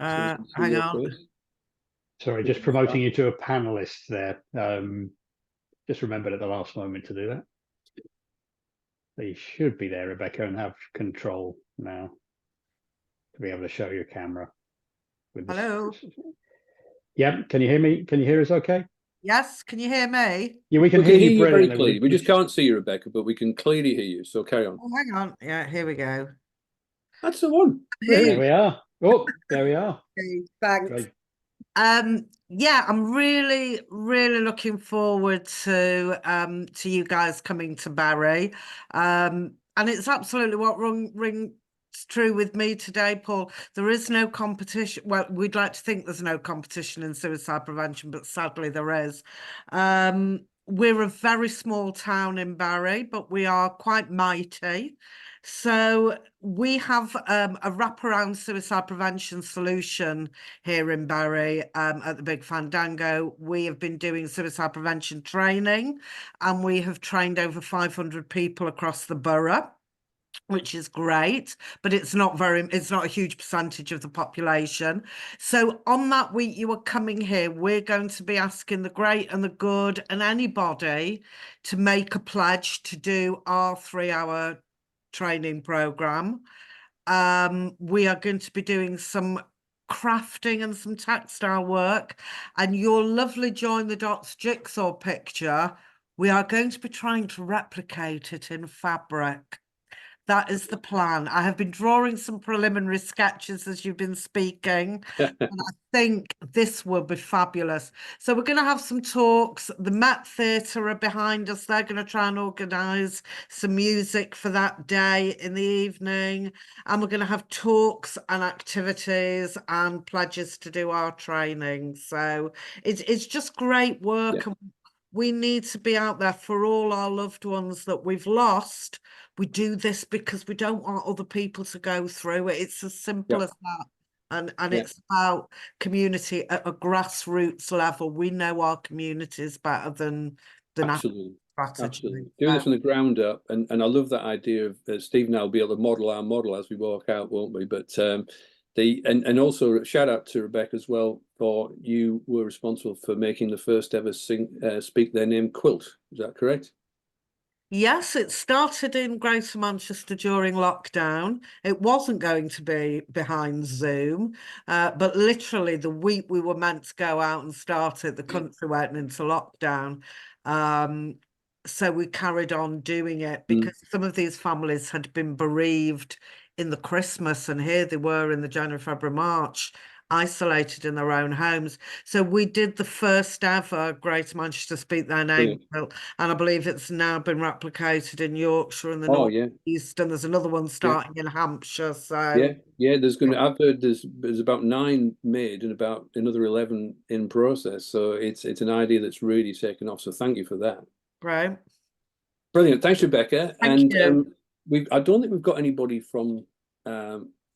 so we can see Hang your on. face? Sorry, just promoting you to a panelist there. Just remembered at the last moment to do that. You should be there, Rebecca, and have control now to be able to show your camera. With this. Hello. Yeah, can you hear me? Can you hear us okay? Yes, can you hear me? Yeah, we can We hear can hear you you very brilliantly. clearly. We just can't see you, Rebecca, but we can clearly hear you. So carry on. Oh, hang on. Yeah, here we go. That's the one. Hey. There we are. Oh, there we are. Okay, thanks. Great. Yeah, I'm really, really looking forward to you guys coming to Barry. And it's absolutely what rings true with me today, Paul. There is no competition. Well, we'd like to think there's no competition in suicide prevention, but sadly there is. We're a very small town in Barry, but we are quite mighty. So we have a wraparound suicide prevention solution here in Barry at the Big Fandango. We have been doing suicide prevention training, and we have trained over 500 people across the borough, which is great, but it's not a huge percentage of the population. So on that week you are coming here, we're going to be asking the great and the good and anybody to make a pledge to do our 3-hour training program. We are going to be doing some crafting and some textile work, and your lovely Join the Dots jigsaw picture, we are going to be trying to replicate it in fabric. That is the plan. I have been drawing some preliminary sketches as you've been speaking, and I think this will be fabulous. So we're going to have some talks. The Met Theatre are behind us. They're going to try and organise some music for that day in the evening. And we're going to have talks and activities and pledges to do our training. So it's just great work. Yeah. We need to be out there for all our loved ones that we've lost. We do this because we don't want other people to go through it. It's as simple as that. And it's about community at a grassroots level. We know our communities better than Absolutely. strategy. Absolutely. Doing this from the ground up, and I love that idea of Steve and I will be able to model our model as we walk out, won't we? But and also shout out to Rebecca as well, for you were responsible for making the first ever speak their name quilt. Is that correct? Yes, it started in Greater Manchester during lockdown. It wasn't going to be behind Zoom, but literally the week we were meant to go out and start it, the country went into lockdown. So we carried on doing it because some of these families had been bereaved in the Christmas, and here they were in the January, February, March, isolated in their own homes. So we did the first ever Greater Manchester Speak Their Name, and I believe it's now been replicated in Yorkshire and the North East, and there's another one starting in Hampshire. So there's going to. I've heard there's about 9 made and about another 11 in process. So it's an idea that's really taken off. So thank you for that. Right. Brilliant. Thanks, Rebecca. Thank you. I don't think we've got anybody from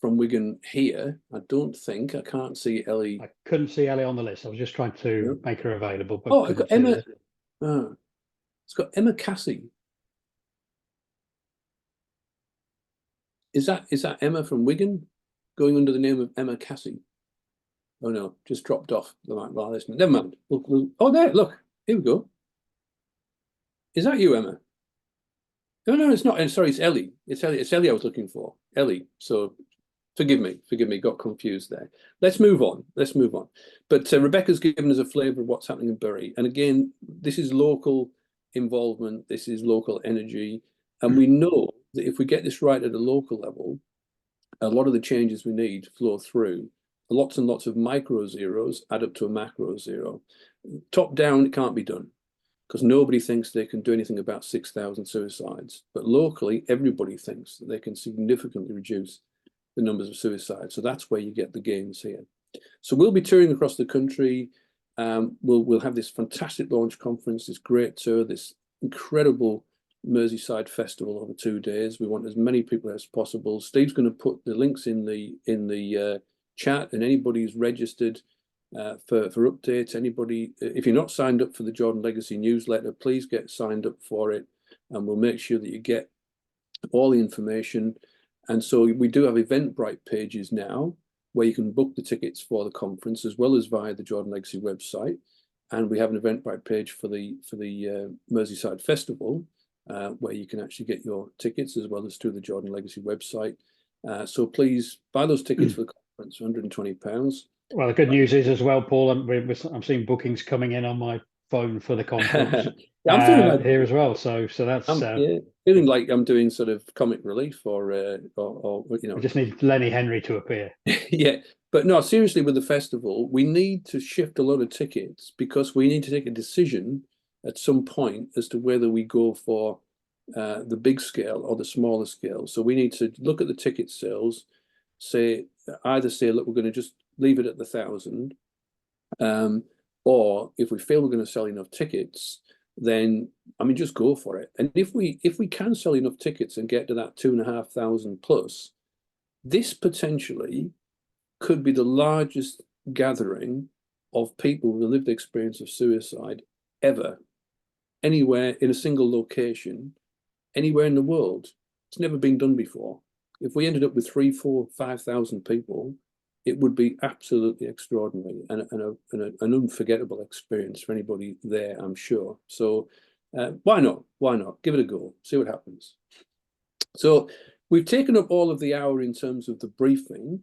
Wigan here. I don't think. I can't see Ellie. I couldn't see Ellie on the list. I was just trying to make her available. But I've got Emma. It's got Emma Cassie. Is that Emma from Wigan going under the name of Emma Cassie? Oh no, just dropped off the list. Never mind. Oh, there, look. Here we go. Is that you, Emma? No, it's not. Sorry, it's Ellie. It's Ellie I was looking for. Ellie. So forgive me, got confused there. Let's move on. But Rebecca's given us a flavour of what's happening in Bury. And again, this is local involvement, this is local energy. And we know that if we get this right at a local level, a lot of the changes we need flow through. Lots and lots of micro zeros add up to a macro zero. Top down, it can't be done, because nobody thinks they can do anything about 6,000 suicides. But locally, everybody thinks that they can significantly reduce the numbers of suicides. So that's where you get the gains here. So we'll be touring across the country. We'll have this fantastic launch conference, this great tour, this incredible Merseyside Festival over 2 days. We want as many people as possible. Steve's going to put the links in the chat, and anybody who's registered for updates. Anybody, if you're not signed up for the Jordan Legacy newsletter, please get signed up for it, and we'll make sure that you get all the information. And so we do have Eventbrite pages now where you can book the tickets for the conference, as well as via the Jordan Legacy website. And we have an Eventbrite page for the Merseyside Festival, where you can actually get your tickets, as well as through the Jordan Legacy website. So please buy those tickets for the conference, £120. Well, the good news is as well, Paul, I'm seeing bookings coming in on my phone for the conference Yeah, I'm feeling like, here as well. So that's feeling like I'm doing sort of comic relief, or you know, we just need Lenny Henry to appear. Yeah, but no, seriously, with the festival, we need to shift a lot of tickets, because we need to take a decision at some point as to whether we go for the big scale or the smaller scale. So we need to look at the ticket sales, either say, look, we're going to just leave it at the 1,000, or if we feel we're going to sell enough tickets, then I mean, just go for it. And if we can sell enough tickets and get to that 2,500 plus, this potentially could be the largest gathering of people with a lived experience of suicide ever, anywhere in a single location, anywhere in the world. It's never been done before. If we ended up with 3,000, 4,000, 5,000 people, it would be absolutely extraordinary and an unforgettable experience for anybody there, I'm sure. So why not? Why not? Give it a go. See what happens. So we've taken up all of the hour in terms of the briefing,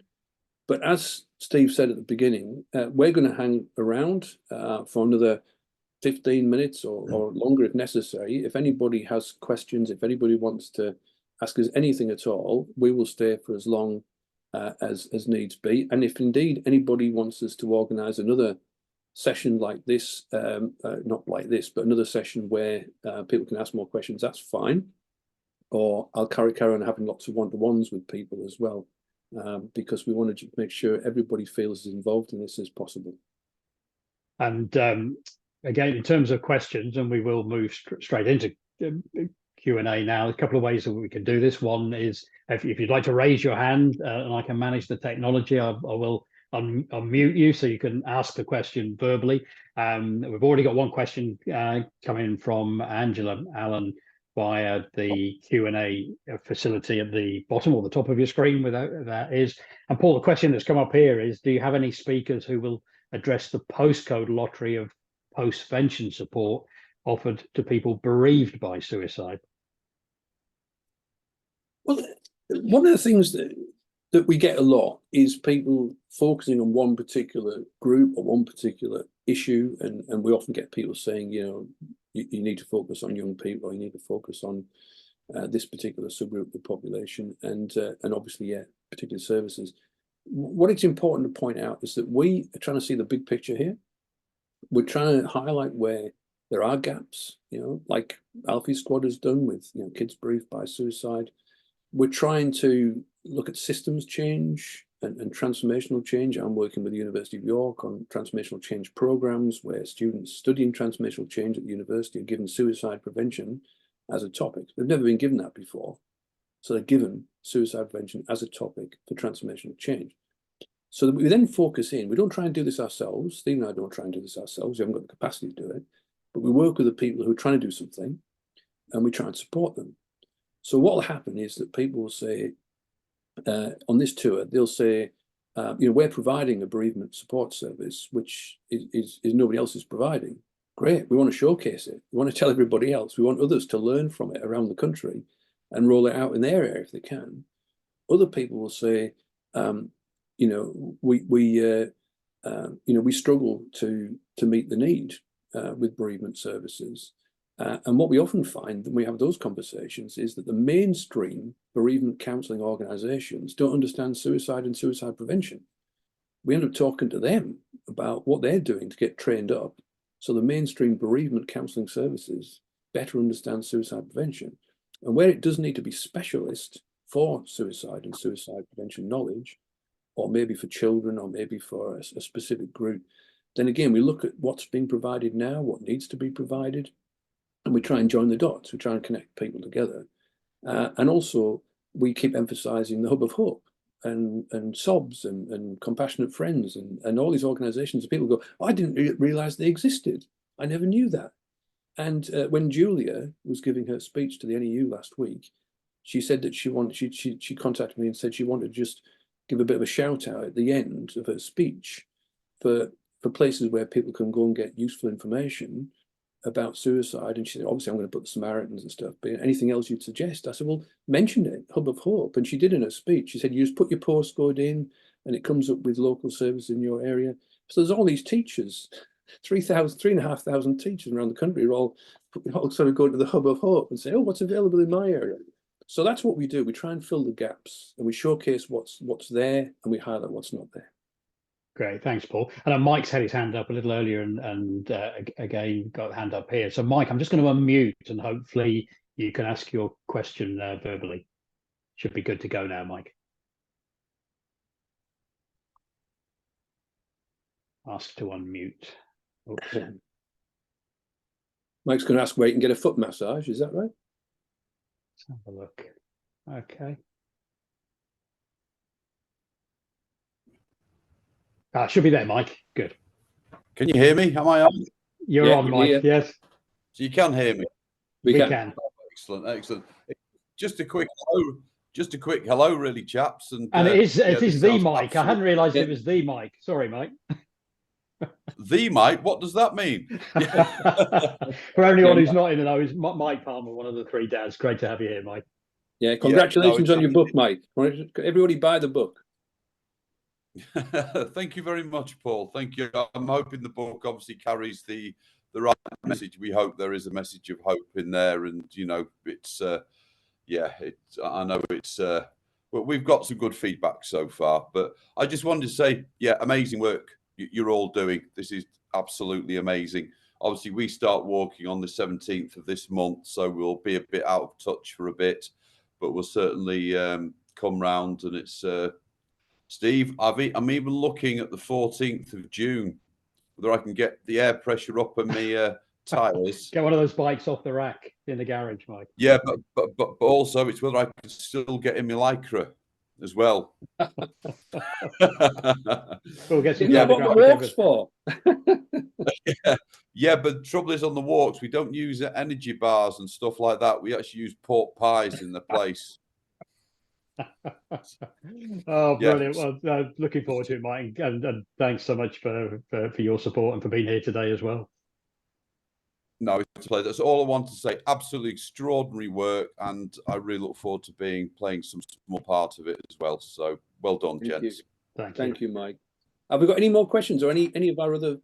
but as Steve said at the beginning, we're going to hang around for another 15 minutes or longer if necessary. If anybody has questions, if anybody wants to ask us anything at all, we will stay for as long as needs be. And if indeed anybody wants us to organise another session like this, not like this, but another session where people can ask more questions, that's fine. Or I'll carry on having lots of one-to-ones with people as well, because we want to make sure everybody feels as involved in this as possible. And again, in terms of questions, and we will move straight into Q&A now. A couple of ways that we can do this. One is if you'd like to raise your hand, and I can manage the technology, I will unmute you so you can ask the question verbally. We've already got one question coming from Angela Allen via the Q&A facility at the bottom or the top of your screen. That is, and Paul, the question that's come up here is: do you have any speakers who will address the postcode lottery of postvention support offered to people bereaved by suicide? Well, one of the things that we get a lot is people focusing on one particular group or one particular issue, and we often get people saying, you know, you need to focus on young people, or you need to focus on this particular subgroup of the population, and obviously, yeah, particular services. What it's important to point out is that we are trying to see the big picture here. We're trying to highlight where there are gaps, you know, like Alfie's squad has done with, you know, kids bereaved by suicide. We're trying to look at systems change and transformational change. I'm working with the University of York on transformational change programs where students studying transformational change at the university are given suicide prevention as a topic. They've never been given that before. So they're given suicide prevention as a topic for transformational change. So that we then focus in. We don't try and do this ourselves. Steve and I don't try and do this ourselves. We haven't got the capacity to do it. But we work with the people who are trying to do something, and we try and support them. So what will happen is that people will say, on this tour, they'll say, you know, we're providing a bereavement support service, which is nobody else is providing. Great, we want to showcase it. We want to tell everybody else. We want others to learn from it around the country and roll it out in their area if they can. Other people will say, you know, we struggle to meet the need with bereavement services. And what we often find when we have those conversations is that the mainstream bereavement counselling organisations don't understand suicide and suicide prevention. We end up talking to them about what they're doing to get trained up, so the mainstream bereavement counselling services better understand suicide prevention. And where it does need to be specialist for suicide and suicide prevention knowledge, or maybe for children, or maybe for a specific group, then again, we look at what's being provided now, what needs to be provided, and we try and join the dots. We try and connect people together. And also, we keep emphasizing the Hub of Hope and SOBs and Compassionate Friends and all these organizations. People go, oh, I didn't realize they existed. I never knew that. And when Julia was giving her speech to the NEU last week, she said that she contacted me and said she wanted to just give a bit of a shout out at the end of her speech for places where people can go and get useful information about suicide. And she said, obviously, I'm going to put the Samaritans and stuff, but anything else you'd suggest? I said, well, mention it, Hub of Hope. And she did in her speech. She said, you just put your postcode in and it comes up with local services in your area. So there's all these teachers, 3,500 teachers around the country are all sort of going to the Hub of Hope and say, oh, what's available in my area? So that's what we do. We try and fill the gaps and we showcase what's there and we highlight what's not there. Great, thanks, Paul. And Mike's had his hand up a little earlier and again got a hand up here. So Mike, I'm just going to unmute and hopefully you can ask your question verbally. Should be good to go now, Mike. Ask to unmute. Oops. Mike's going to ask where you can get a foot massage. Is that right? Let's have a look. Okay. Should be there, Mike. Good. Can you hear me? Am I on? You're on, Mike. Yes. So you can hear me. We can. Excellent, excellent. Just a quick hello, really, chaps. And it is the Mike. I hadn't realised it was the Mike. Sorry, Mike. The Mike. What does that mean? For anyone who's not in the know, is Mike Palmer, one of the three dads. Great to have you here, Mike. Yeah, congratulations on your book, Mike. Everybody buy the book. Thank you very much, Paul. Thank you. I'm hoping the book obviously carries the right message. We hope there is a message of hope in there, and you know, it's I know it's well, we've got some good feedback so far. But I just wanted to say, yeah, amazing work you're all doing. This is absolutely amazing. Obviously, we start walking on the 17th of this month, so we'll be a bit out of touch for a bit, but we'll certainly come round. And it's Steve, I'm even looking at the 14th of June, whether I can get the air pressure up on my tires. Get one of those bikes off the rack in the garage, Mike. Yeah, but also it's whether I can still get in my Lycra as well. We'll get some. Yeah, what the walks for? Yeah, but the trouble is on the walks we don't use energy bars and stuff like that. We actually use pork pies in the place. Oh, brilliant. Yeah. Well, looking forward to it, Mike, and thanks so much for your support and for being here today as well. No, it's a pleasure. That's all I want to say. Absolutely extraordinary work, and I really look forward to playing some small part of it as well. So well done, gents. Thank you, Mike. Have we got any more questions, or any of our other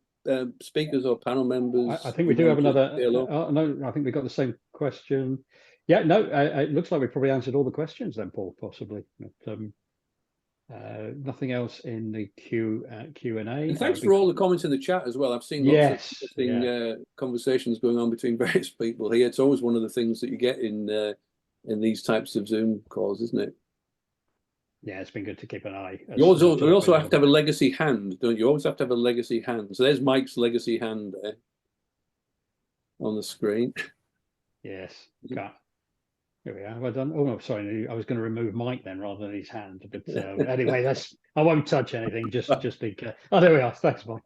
speakers or panel members? I think we do have another. No, I think we got the same question. Yeah, no, it looks like we probably answered all the questions then, Paul, possibly. But, nothing else in the Q&A. And thanks for all the comments in the chat as well. I've seen lots of interesting conversations going on between various people here. It's always one of the things that you get in these types of Zoom calls, isn't it? Yeah, it's been good to keep an eye. You also have to have a legacy hand, don't you? You always have to have a legacy hand. So there's Mike's legacy hand there on the screen. Yes. Okay. Here we are. Have I done? Oh no, sorry. I was going to remove Mike then rather than his hand. But anyway, I won't touch anything. Just think. Oh, there we are. Thanks, Mike.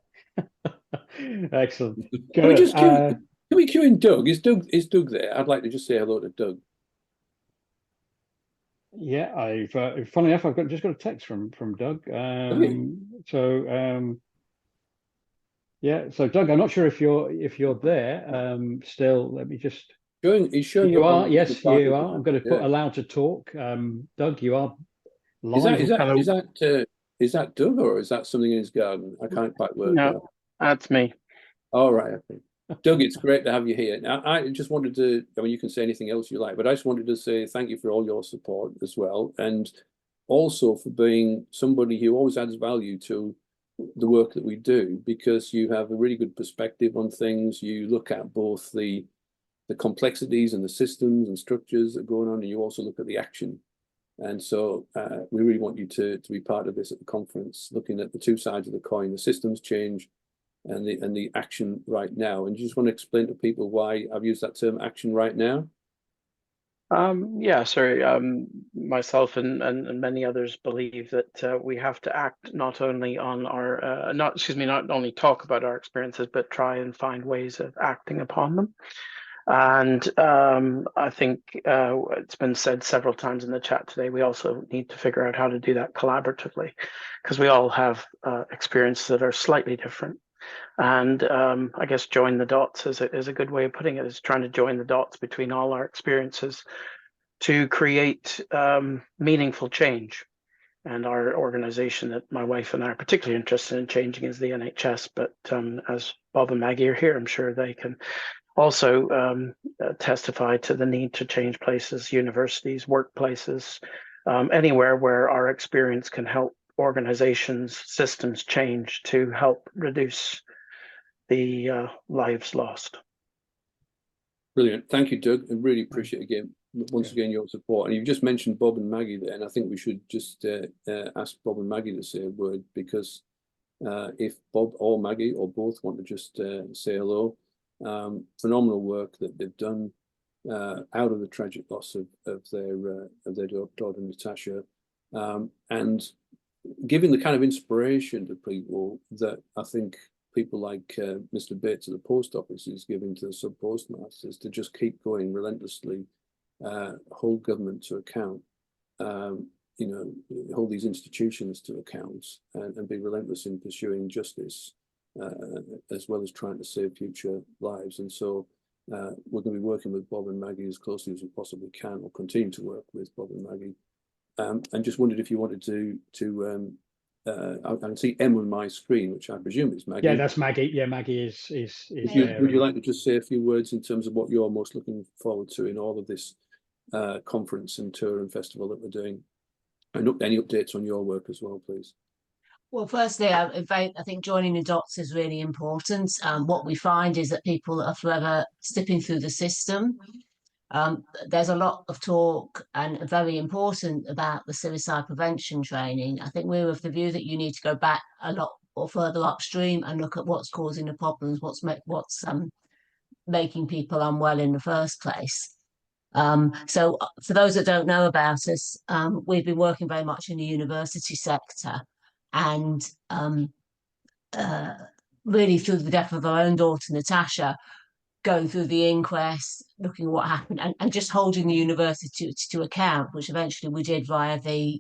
Excellent. Can we cue in Doug? Is Doug there? I'd like to just say hello to Doug. Yeah, funnily enough, I've just got a text from Doug. Yeah. So Doug, I'm not sure if you're there. Still, let me just. He's showing you are. Yes, you are. I'm going to put allowed to talk. Doug, you are live. Is that Doug, or is that something in his garden? I can't quite work. No, that's me. All right. Okay. Doug, it's great to have you here. Now, I just wanted to, I mean, you can say anything else you like, but I just wanted to say thank you for all your support as well. And also for being somebody who always adds value to the work that we do, because you have a really good perspective on things. You look at both the complexities and the systems and structures that are going on, and you also look at the action. And so we really want you to be part of this at the conference, looking at the two sides of the coin, the systems change and the action right now. And you just want to explain to people why I've used that term action right now? Yeah, sorry. Myself and many others believe that we have to act not only on our not only talk about our experiences, but try and find ways of acting upon them. And I think it's been said several times in the chat today, we also need to figure out how to do that collaboratively, because we all have experiences that are slightly different. And I guess join the dots is a good way of putting it, is trying to join the dots between all our experiences to create meaningful change. And our organization that my wife and I are particularly interested in changing is the NHS. But as Bob and Maggie are here, I'm sure they can also testify to the need to change places, universities, workplaces, anywhere where our experience can help organizations, systems change to help reduce the lives lost. Brilliant. Thank you, Doug. I really appreciate once again your support. And you've just mentioned Bob and Maggie there, and I think we should just ask Bob and Maggie to say a word, because if Bob or Maggie or both want to just say hello. Phenomenal work that they've done out of the tragic loss of their daughter Natasha, and giving the kind of inspiration to people that I think people like Mr. Bates at the post office is giving to the sub postmasters, to just keep going relentlessly, hold government to account, you know, hold these institutions to account, and be relentless in pursuing justice, as well as trying to save future lives. And so we're going to be working with Bob and Maggie as closely as we possibly can, or continue to work with Bob and Maggie. And just wondered if you wanted to I can see M on my screen, which I presume is Maggie. Yeah, that's Maggie. Yeah, Maggie is Would you like to just say a few words in terms of what you're most looking forward to in all of this conference and tour and festival that we're doing? And any updates on your work as well, please? Well, firstly, I think joining the dots is really important. What we find is that people are forever slipping through the system. There's a lot of talk, and very important, about the suicide prevention training. I think we're of the view that you need to go back a lot or further upstream and look at what's causing the problems, what's making people unwell in the first place. So for those that don't know about us, we've been working very much in the university sector, and really through the death of our own daughter Natasha, going through the inquest, looking at what happened, and just holding the university to account, which eventually we did via the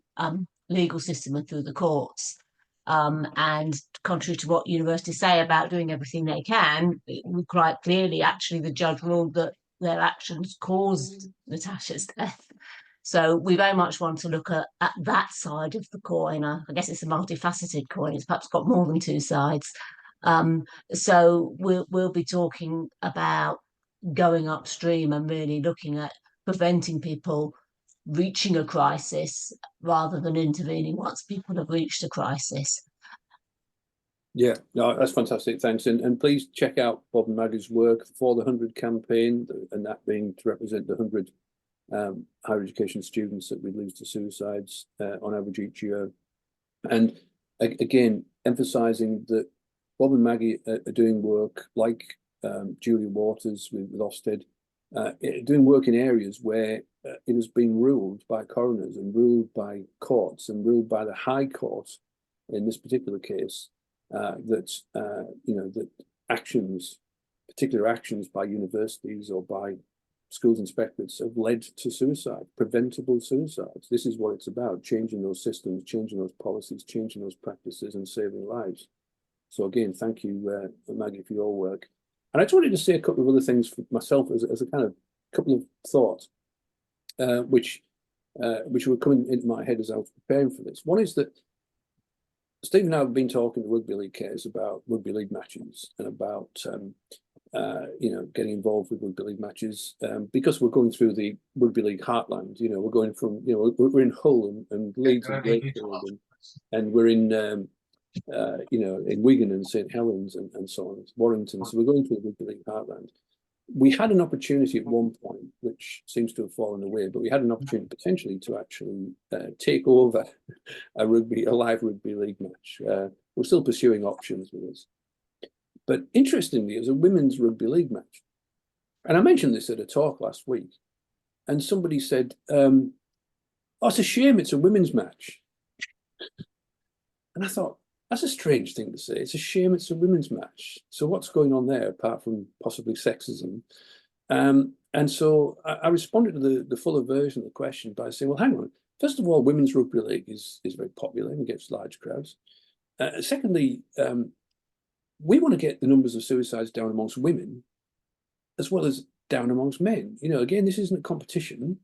legal system and through the courts. And contrary to what universities say about doing everything they can, quite clearly, actually, the judge ruled that their actions caused Natasha's death. So we very much want to look at that side of the coin. I guess it's a multifaceted coin. It's perhaps got more than two sides. So we'll be talking about going upstream and really looking at preventing people reaching a crisis rather than intervening once people have reached a crisis. Yeah, no, that's fantastic. Thanks. And please check out Bob and Maggie's work for the 100 campaign, and that being to represent the 100 higher education students that we lose to suicides on average each year. And again, emphasizing that Bob and Maggie are doing work like Julia Waters with Ofsted, doing work in areas where it has been ruled by coroners and ruled by courts and ruled by the High Court in this particular case, that you know, that particular actions by universities or by schools inspectors have led to suicide, preventable suicides. This is what it's about: changing those systems, changing those policies, changing those practices, and saving lives. So again, thank you, Maggie, for your work. And I just wanted to say a couple of other things for myself as a kind of couple of thoughts, which were coming into my head as I was preparing for this. One is that Steve and I have been talking to rugby league cares about rugby league matches and about you know, getting involved with rugby league matches, because we're going through the rugby league heartland. You know, we're going from, you know, we're in Hull and Leeds and Wakefield, and we're in you know, in Wigan and St Helens and so on, Warrington. So we're going through the rugby league heartland. We had an opportunity at one point, which seems to have fallen away, but we had an opportunity potentially to actually take over a live rugby league match. We're still pursuing options with this. But interestingly, it was a women's rugby league match. And I mentioned this at a talk last week. And somebody said, oh, it's a shame it's a women's match. And I thought, that's a strange thing to say. It's a shame it's a women's match. So what's going on there apart from possibly sexism? And so I responded to the fuller version of the question by saying, well, hang on. First of all, women's rugby league is very popular and gets large crowds. Secondly, we want to get the numbers of suicides down amongst women as well as down amongst men. You know, again, this isn't a competition.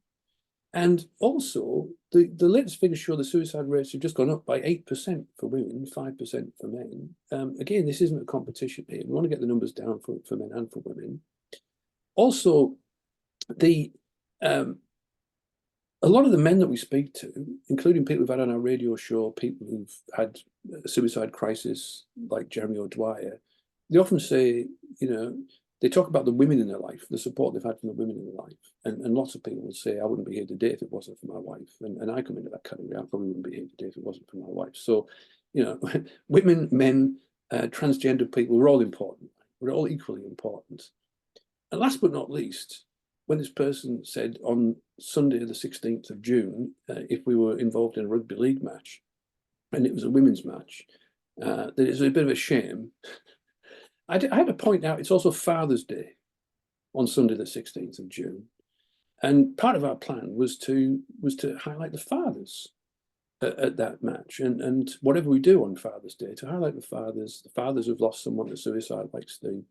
And also, the latest figures show the suicide rates have just gone up by 8% for women, 5% for men. Again, this isn't a competition here. We want to get the numbers down for men and for women. Also, a lot of the men that we speak to, including people we've had on our radio show, people who've had a suicide crisis like Jeremy O'Dwyer, they often say, you know, they talk about the women in their life, the support they've had from the women in their life. And lots of people will say, I wouldn't be here today if it wasn't for my wife. And I come into that category. I probably wouldn't be here today if it wasn't for my wife. So, you know, women, men, transgender people, we're all important. We're all equally important. And last but not least, when this person said on Sunday, the 16th of June, if we were involved in a rugby league match, and it was a women's match, that it's a bit of a shame. I had to point out it's also Father's Day on Sunday, the 16th of June. And part of our plan was to highlight the fathers at that match. And whatever we do on Father's Day, to highlight the fathers who've lost someone to suicide, like Steve,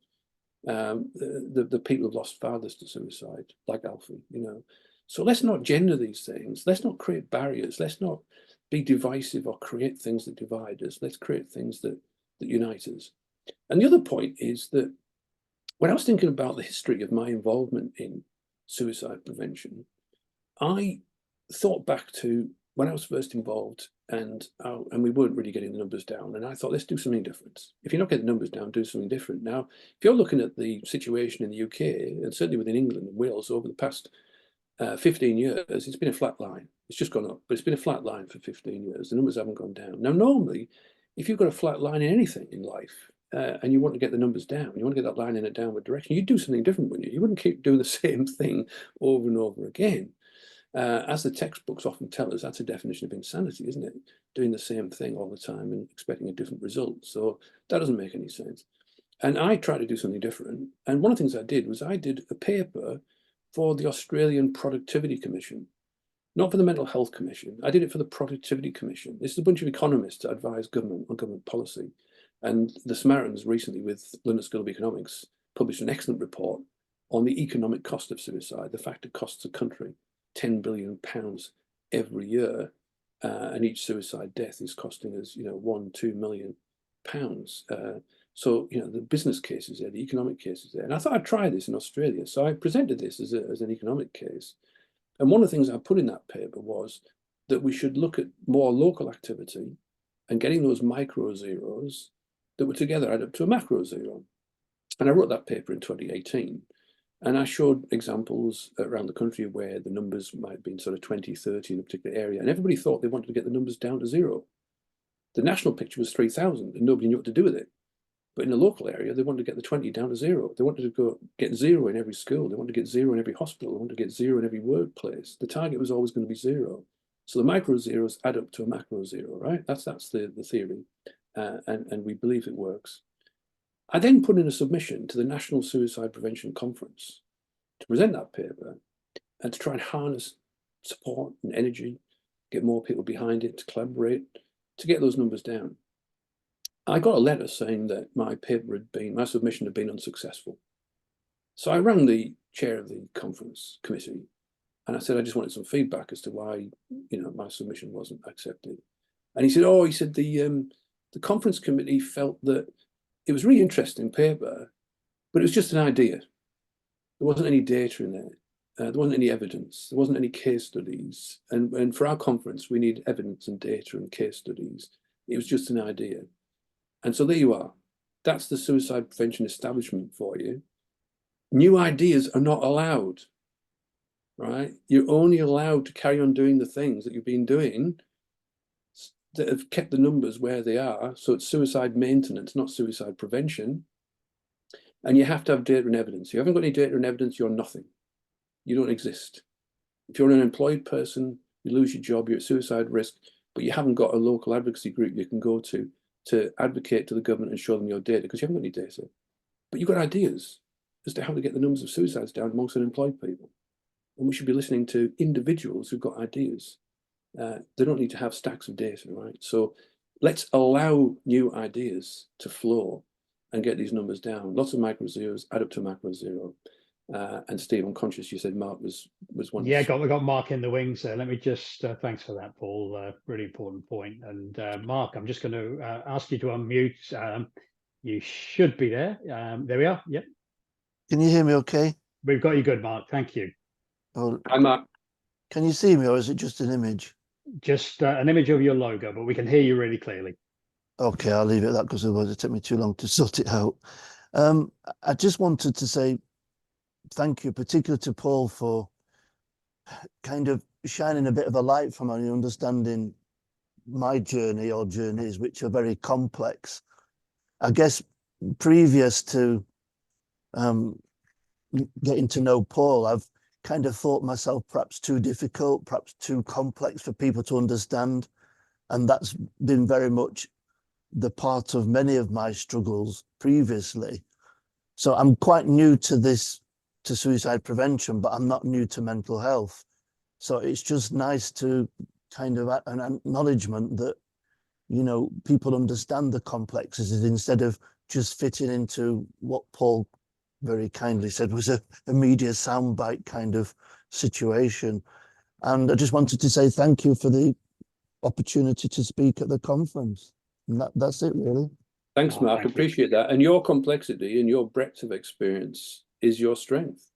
the people who've lost fathers to suicide, like Alfie, you know. So let's not gender these things. Let's not create barriers. Let's not be divisive or create things that divide us. Let's create things that unite us. And the other point is that when I was thinking about the history of my involvement in suicide prevention, I thought back to when I was first involved and we weren't really getting the numbers down. And I thought, let's do something different. If you're not getting the numbers down, do something different. Now, if you're looking at the situation in the UK, and certainly within England and Wales over the past 15 years, it's been a flat line. It's just gone up, but it's been a flat line for 15 years. The numbers haven't gone down. Now, normally, if you've got a flat line in anything in life, and you want to get the numbers down, you want to get that line in a downward direction, you'd do something different, wouldn't you? You wouldn't keep doing the same thing over and over again. As the textbooks often tell us, that's a definition of insanity, isn't it? Doing the same thing all the time and expecting a different result. So that doesn't make any sense. And I tried to do something different. And one of the things I did was I did a paper for the Australian Productivity Commission, not for the Mental Health Commission. I did it for the Productivity Commission. This is a bunch of economists that advise government on government policy. And the Samaritans recently, with London School of Economics, published an excellent report on the economic cost of suicide, the fact it costs a country £10 billion every year, and each suicide death is costing us, you know, £1-2 million. So, you know, the business case is there, the economic case is there. And I thought I'd try this in Australia. So I presented this as an economic case. And one of the things I put in that paper was that we should look at more local activity and getting those micro zeros that were together add up to a macro zero. And I wrote that paper in 2018. And I showed examples around the country where the numbers might have been sort of 20, 30 in a particular area. And everybody thought they wanted to get the numbers down to zero. The national picture was 3,000 and nobody knew what to do with it. But in a local area, they wanted to get the 20 down to zero. They wanted to get zero in every school. They wanted to get zero in every hospital. They wanted to get zero in every workplace. The target was always going to be zero. So the micro zeros add up to a macro zero, right? That's the theory. And we believe it works. I then put in a submission to the National Suicide Prevention Conference to present that paper and to try and harness support and energy, get more people behind it, to collaborate, to get those numbers down. I got a letter saying that my submission had been unsuccessful. So I rang the chair of the conference committee and I said, I just wanted some feedback as to why, you know, my submission wasn't accepted. And he said, the conference committee felt that it was a really interesting paper, but it was just an idea. There wasn't any data in there. There wasn't any evidence. There wasn't any case studies. And for our conference, we need evidence and data and case studies. It was just an idea. And so there you are. That's the suicide prevention establishment for you. New ideas are not allowed, right? You're only allowed to carry on doing the things that you've been doing that have kept the numbers where they are. So it's suicide maintenance, not suicide prevention. And you have to have data and evidence. If you haven't got any data and evidence, you're nothing. You don't exist. If you're an employed person, you lose your job, you're at suicide risk, but you haven't got a local advocacy group you can go to advocate to the government and show them your data, because you haven't got any data. But you've got ideas as to how to get the numbers of suicides down amongst unemployed people. And we should be listening to individuals who've got ideas. They don't need to have stacks of data, right? So let's allow new ideas to flow and get these numbers down. Lots of micro zeros, add up to macro zero. And Steve, I'm conscious you said Mark was one. Yeah, we got Mark in the wings there. Let me just thanks for that, Paul. Really important point. And Mark, I'm just going to ask you to unmute. You should be there. There we are. Yep. Can you hear me okay? We've got you good, Mark. Thank you. Oh, Hi, Mark. can you see me, or is it just an image? Just an image of your logo, but we can hear you really clearly. Okay, I'll leave it at that, because otherwise it took me too long to sort it out. I just wanted to say thank you, particularly to Paul, for kind of shining a bit of a light from my understanding my journey, or journeys, which are very complex. I guess previous to getting to know Paul, I've kind of thought myself perhaps too difficult, perhaps too complex for people to understand. And that's been very much the part of many of my struggles previously. So I'm quite new to this, to suicide prevention, but I'm not new to mental health. So it's just nice to kind of an acknowledgement that, you know, people understand the complexities instead of just fitting into what Paul very kindly said was a media soundbite kind of situation. And I just wanted to say thank you for the opportunity to speak at the conference. And that's it, really. Thanks, Mark. Thank you. Appreciate that. And your complexity and your breadth of experience is your strength.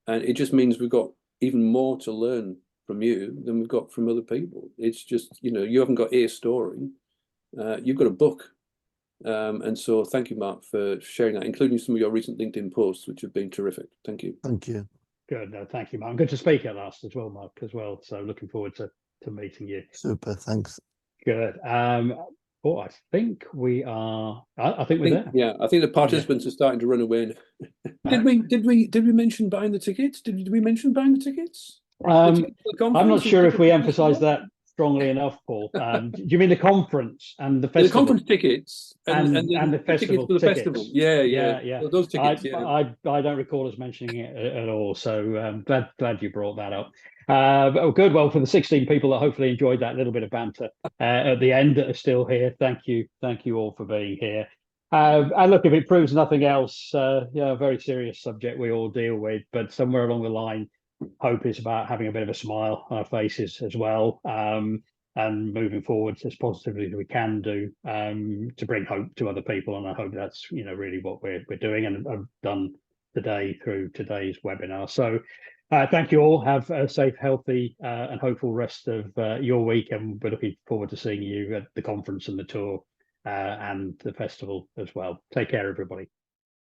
And it just means we've got even more to learn from you than we've got from other people. It's just, you know, you haven't got a story. You've got a book. And so thank you, Mark, for sharing that, including some of your recent LinkedIn posts, which have been terrific. Thank you. Thank you. Good. Thank you, Mark. Good to speak at last as well, Mark, as well. So looking forward to meeting you. Super, thanks. Good. Oh, I think we are. I think we're there. Yeah, I think the participants are starting to run away. Did we mention buying the tickets? Did we mention buying the tickets? I'm not sure if we emphasise that strongly enough, Paul. Do you mean the conference and the festival? The conference tickets and the festival tickets for the festival. Yeah. So those tickets. I don't recall us mentioning it at all. So glad you brought that up. Good. Well, for the 16 people that hopefully enjoyed that little bit of banter at the end that are still here, thank you all for being here. And look, if it proves nothing else, a very serious subject we all deal with, but somewhere along the line, hope is about having a bit of a smile on our faces as well, and moving forward as positively as we can do, to bring hope to other people. And I hope that's really what we're doing and have done today through today's webinar. So thank you all. Have a safe, healthy and hopeful rest of your week, and we're looking forward to seeing you at the conference and the tour and the festival as well. Take care, everybody.